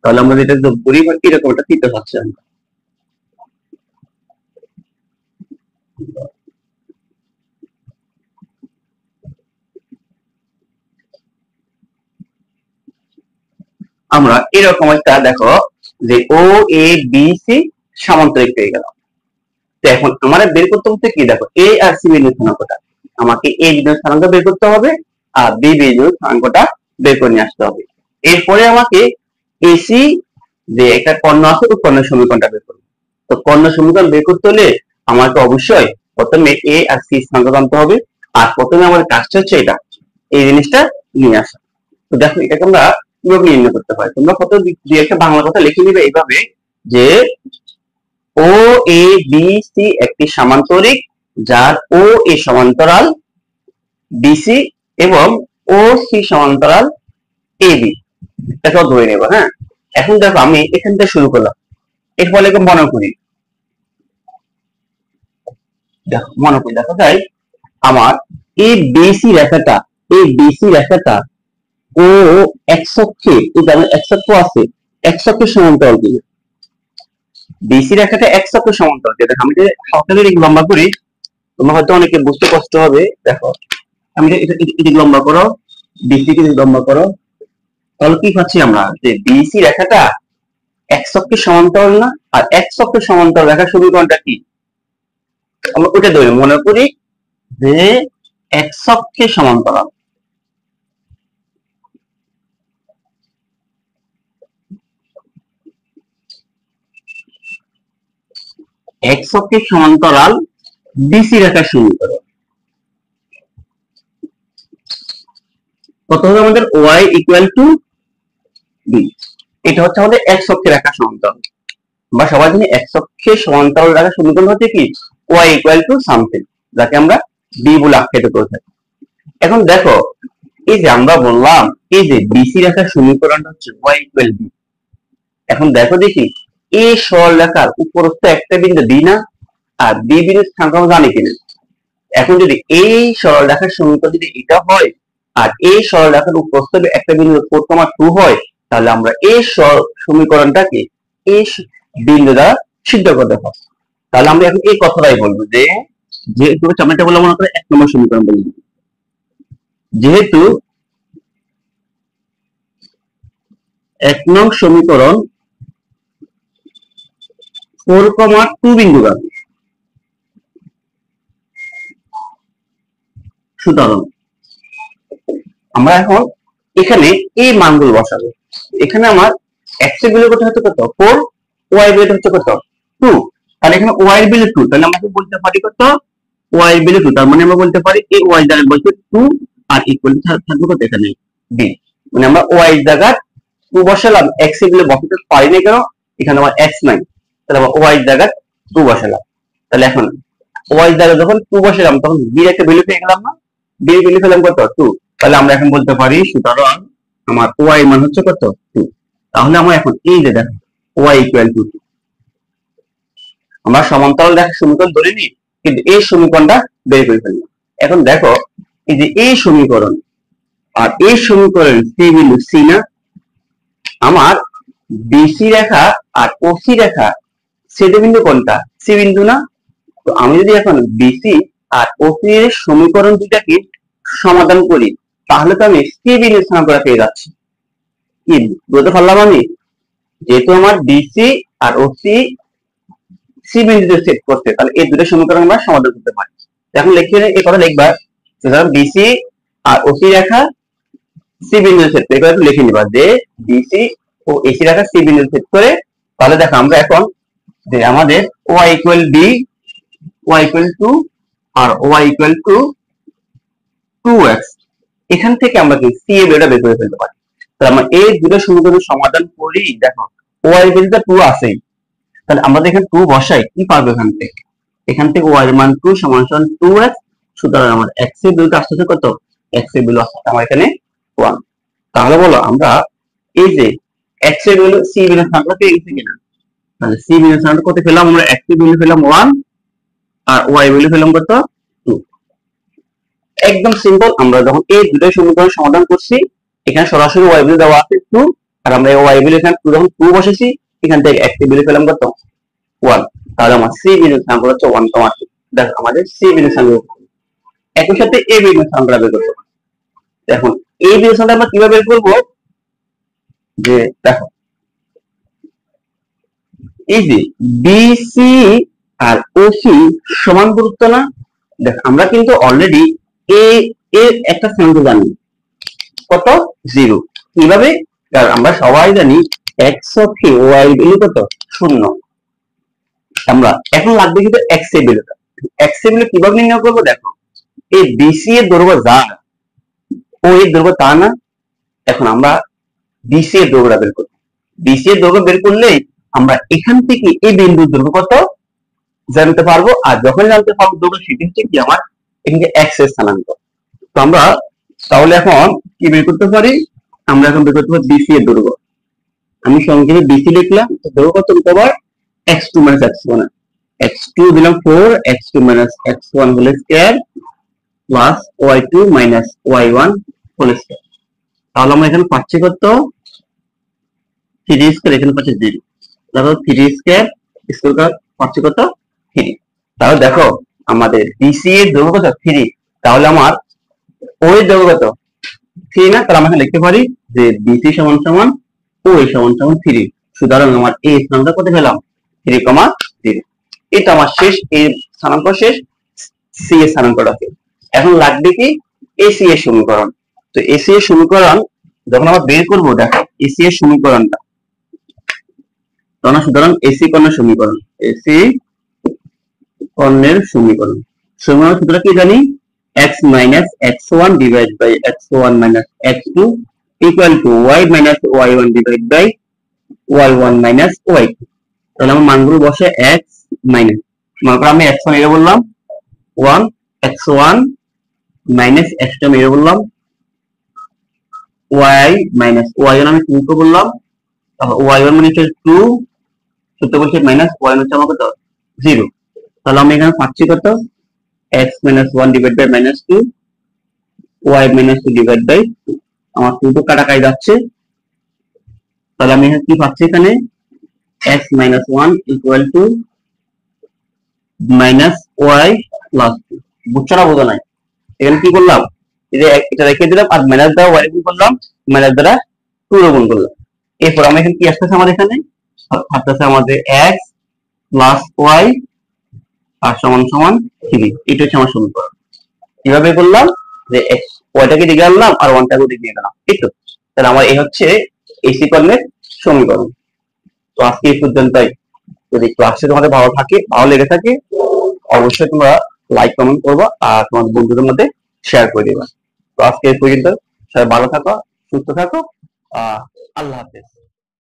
তাহলে আমরা যেটা যোগ করি এরকম একটা চিত্র পাচ্ছি আমরা। আমরা এরকম একটা দেখো, যে ও এ বি সি সামান্তরিক পেয়ে গেলাম। তো এখন আমাদের বের করতে হচ্ছে কি, দেখো এ আর সি বিন্দুর স্থানাঙ্কটা, আমাকে এ বিন্দুর স্থানাঙ্ক বের করতে হবে আর বি বিন্দুর স্থানাঙ্কটা বের করে নিয়ে আসতে হবে। এরপরে আমাকে এসি যে একটা কর্ণ আছে ওই কর্ণের সমীকরণটা বের করবো। তো কর্ণ সমীকরণ বের করতে হলে আমাকে অবশ্যই প্রথমে এ আর সি স্থানাঙ্ক জানতে হবে, আর প্রথমে আমাদের কাজটা হচ্ছে এটা, এই জিনিসটা নিয়ে আসা। তো দেখো এটাকে আমরা কিভাবে নির্ণয় করতে পারি, তোমরা কত দিয়ে একটা বাংলা কথা লিখে নিবে এইভাবে, যে ও এ বি সি একটি সামান্তরিক যার ও এ সমান্তরাল বিসি এবং ও সি সমান্তরাল এ বি, এটাকেও ধরে নেব। হ্যাঁ, এখন দেখো আমি এখান থেকে শুরু করলাম, এর ফলে মনে করি, দেখো মনে করি দেখা যায় আমার এই বিসি রেখাটা, ও এক্স অক্ষে, এক্স অক্ষ আছে, এক্স অক্ষের সমান্তরাল দিকে বিসি রেখাটা এক্স অক্ষের সমান্তরাল। দেখো আমি যে হালকা লম্বা করি, তোমার হয়তো অনেকে বুঝতে কষ্ট হবে। দেখো আমি এটা লম্বা করো, বিসি কে লম্বা করো, তাহলে কি পাচ্ছি আমরা, যে বিসি রেখাটা এক্স অক্ষের সমান্তরাল না, আর এক্স অক্ষের সমান্তরাল রেখার সমীকরণটা কি, আমরা ওটা ধরে মনে করি যে এক্স অক্ষের সমান্তরাল, এক্স অক্ষের সমান্তরাল বিসি রেখার সমীকরণ। কত হবে আমাদের y ইকুয়াল টু b। এটা হচ্ছে আমাদের x অক্ষের রেখা সমান্তরাল, বা সবাই জানি x অক্ষের সমান্তরাল রেখা সমীকরণ হচ্ছে কি y ইকুয়াল টু সামথিং, যাকে আমরা b বলে আখ্যায়িত করে থাকি। এখন দেখো, এই যে আমরা বললাম এই যে বিসি রেখার সমীকরণটা হচ্ছে y ইকুয়াল b। এখন দেখো দেখি এই সরলরেখার উপরস্থ একটা বিন্দু d না, আর b বিন্দুর স্থানাঙ্ক আমরা জানি কিনা। এখন যদি এই সরলরেখার সমীকরণ যদি এটা হয়, আর এই সরলরেখার উপরস্থ একটা বিন্দু 4,2 হয়, তাহলে আমরা এই সমীকরণটাকে এই বিন্দু দ্বারা সিদ্ধ করতে পারবো। তাহলে আমরা এখন এই কথাটাই বলবো যে, যেহেতু আমরা এটা বললাম মনে করে 1 নম্বর সমীকরণ বলবো, যেহেতু 1 নং সমীকরণ 4,2 বিন্দু গামী, সুতরাং আমরা এখন এখানে এই মানগুলো বসাবো। এখানে আমার x এর ভ্যালু কত হচ্ছে, কত 4, y এর ভ্যালু হচ্ছে কত 2। তাহলে এখানে y এর ভ্যালু 2, তাহলে আমরা বলতে পারি কত y এর ভ্যালু 2। তার মানে আমরা বলতে পারি এই y দ্বারা বলতে 2 আর ইকুয়াল থাকবে কত এখানে b। মানে আমরা y এর জায়গা 2 বসালাম, x এর ভ্যালু বসাতে পারি না কেন, এখানে আমার x নাই, তাহলে আমরা y এর জায়গা 2 বসালাম। তাহলে এখন y এর জায়গা যখন 2 বসালাম তখন b এর একটা ভ্যালু পেয়ে গেলাম না, b এর ভ্যালু পেলাম কত 2। তাহলে আমরা এখন বলতে পারি সুতরাং আমার y মান হচ্ছে কত 2। তাহলে আমরা এখন এই যে দেখো y ইকুয়াল টু 2, আমরা সমান্তরাল রেখার সমীকরণ ধরিনি, কিন্তু এই সমীকরণটা বের করে ফেললাম। এখন দেখো এই যে এই সমীকরণ আর এই সমীকরণ সি বিন্দু সি না, আমার বিসি রেখা আর ওসি রেখা ছেদবিন্দু কোনটা, সি বিন্দু না। তো আমি যদি এখন বিসি আর ওসি এর সমীকরণ দুটাকে সমাধান করি, তাহলে তো আমি সি বিন্দু স্থানান্তর পেয়ে যাচ্ছি। কি বলতে পারলাম আমি, যেহেতু আমার বিসি আর ওসি সি বিন্দুতে সেট করতে, তাহলে এই দুটো সমীকরণ আমরা সমাধান করতে পারি। এখন লিখে এই কথা লিখবা, বিসি আর ওসি রেখা সি বিন্দুতে সেট করে, একটু লিখে নিবা যে বিসি ও এসি রেখা সি বিন্দুতে সেট করে। তাহলে দেখো আমরা এখন যে আমাদের y equal b, y equal to আর y ইকুয়াল টু 2x, এখান থেকে আমরা কি c এর ভ্যালুটা বের করে ফেলতে পারি। তাহলে আমরা এই দুটো সমীকরণ সমাধান করি, দেখো y এর ভ্যালুটা 2 আছেই, তাহলে আমরা এখানে 2 বসাই, কি পাবো এখান থেকে, এখান থেকে y এর মান 2 সমান 2x। সুতরাং আমার x এর ভ্যালুটা আসছে কত, x এর ভ্যালু আসছে আমার এখানে 1। তাহলে বলো আমরা এই যে x এর ভ্যালু c এর ভ্যালু স্থানান্তর পেয়ে গেছি কিনা। তাহলে c এর ভ্যালু স্থানান্তর করতে পেলাম আমরা, x এর ভ্যালু পেলাম 1 আর y এর ভ্যালু পেলাম কত 2। একদম সিম্পল। আমরা যখন এই দুটো সমীকরণ সমাধান করছি, এখানে সরাসরি y ভ্যালু দেওয়া আছে 2, আর আমরা এই y ভ্যালু এখানে 2 যখন 2 বসেছি, এখান থেকে x এর ভ্যালু পেলাম কত 1। তাহলে আমার c বিন্দু স্থানান্তর হচ্ছে 1,2। দেখো আমাদের c বিন্দু স্থানান্তর, একই সাথে a বিন্দু স্থানান্তর বের করতে হবে। এখন এই বিন্দু স্থানান্তর আমরা কিভাবে বের করব, যে দেখো এই যে বিসি আর ওসি সমান দূরত্ব না, দেখ আমরা কিন্তু অলরেডি এ এর একটা স্থানাঙ্ক জানি কত 0। কিভাবে, কারণ আমরা সবাই জানি x অক্ষে y ভ্যালু কত 0। আমরা এখন লাগবে কিন্তু x এর ভ্যালুটা, x এর ভ্যালু কিভাবে নির্ণয় করব, দেখো এই বিসি এর দৈর্ঘ্য যা ও এর দৈর্ঘ্য তা না। এখন আমরা বিসি এর দৈর্ঘ্যটা বের করব, বিসি এর দৈর্ঘ্য বের করলে আমরা এখান থেকে এই বিন্দুর দৈর্ঘ্য কত জানতে পারবো, আর যখন জানতে পারবো দৈর্ঘ্য, সেটি হচ্ছে কি আমার এখানে x এর স্থানাঙ্ক। তো আমরা তাহলে এখন কি বের করতে পারি, আমরা এখন বের করতে পারি বিসি এর দৈর্ঘ্য। আমি সংক্ষেপে বিসি লিখলাম, তো দৈর্ঘ্য কত লিখতে পার x2 - x1, x2 দিলাম 4, x2 - x1 whole square plus y2 - y1 whole square. তাহলে আমরা এখানে পাচ্ছি কত 3 স্কয়ার, এখানে পাচ্ছি 0, তাহলে 3 স্কয়ার স্কয়ার পাচ্ছি কত 3। তাহলে দেখো আমাদের বিসি এর দৈর্ঘ্য কত 3, তাহলে আমার ও এর দৈর্ঘ্য কত 3 না। তাহলে আমরা লিখতে পারি যে বিসি সমান সমান ও এ সমান সমান 3। সুতরাং আমার এ স্থানাঙ্ক কত পেলাম 3,0। এটা আমার শেষ, এর স্থানাঙ্ক শেষ, সি এর স্থানাঙ্কটা কি। এখন লাগবে কি এসি এর সমীকরণ। তো এসি এর সমীকরণ যখন আমরা বের করব, দেখো এসি এর সমীকরণটা, সুতরাং এসি কর্ণের সমীকরণ, এসি কর্ণের সমীকরণ সূত্রটা কি জানি, x minus x1 divided by x1 minus x2 equal to y minus y1 divided by y1 minus y2। তাহলে আমার মানগুলো বসে x minus, মনে করো আমি x1 এর বললাম 1, x1 minus x2 আমি এর বললাম y minus y1 আমি 2 কে বললাম, তাহলে y1 মানে হচ্ছে 2, সূত্র বলছে মাইনাস y1 হচ্ছে আমার কত 0। তাহলে আমি এখানে পাচ্ছি কত x minus 1 divided by minus 2, y minus 2 divided by 2। আমার 2 তো কাটাকাটি যাচ্ছে, তাহলে আমি এখানে কি পাচ্ছি, এখানে x minus 1 equal to minus y plus 2। বুঝছো না বোঝা নাই? এখানে কি করলাম, এই যে এটা রেখে দিলাম আর মাইনাস দ্বারা y গুণ করলাম, মাইনাস দ্বারা 2 গুণ করলাম। এরপর আমরা এখানে কি আসতেছে, আমাদের এখানে আসতেছে আমাদের x plus y আর সমান সমান 3। এটা হচ্ছে আমার সমীকরণ। কিভাবে করলাম, যে x ওয়াইটাকে দিকে আনলাম আর 1টাকে দিকে গেলাম, ঠিক তো? তাহলে আমার এই হচ্ছে এসি কর্ণের সমীকরণ। তো আজকে এই পর্যন্তই। যদি ক্লাসে তোমাদের ভালো লেগে থাকে অবশ্যই তোমরা লাইক কমেন্ট করবা আর তোমাদের বন্ধুদের মধ্যে শেয়ার করে দিবা। তো আজকে এই পর্যন্ত, সবাই ভালো থাকো, সুস্থ থাকো, আল্লাহ হাফেজ।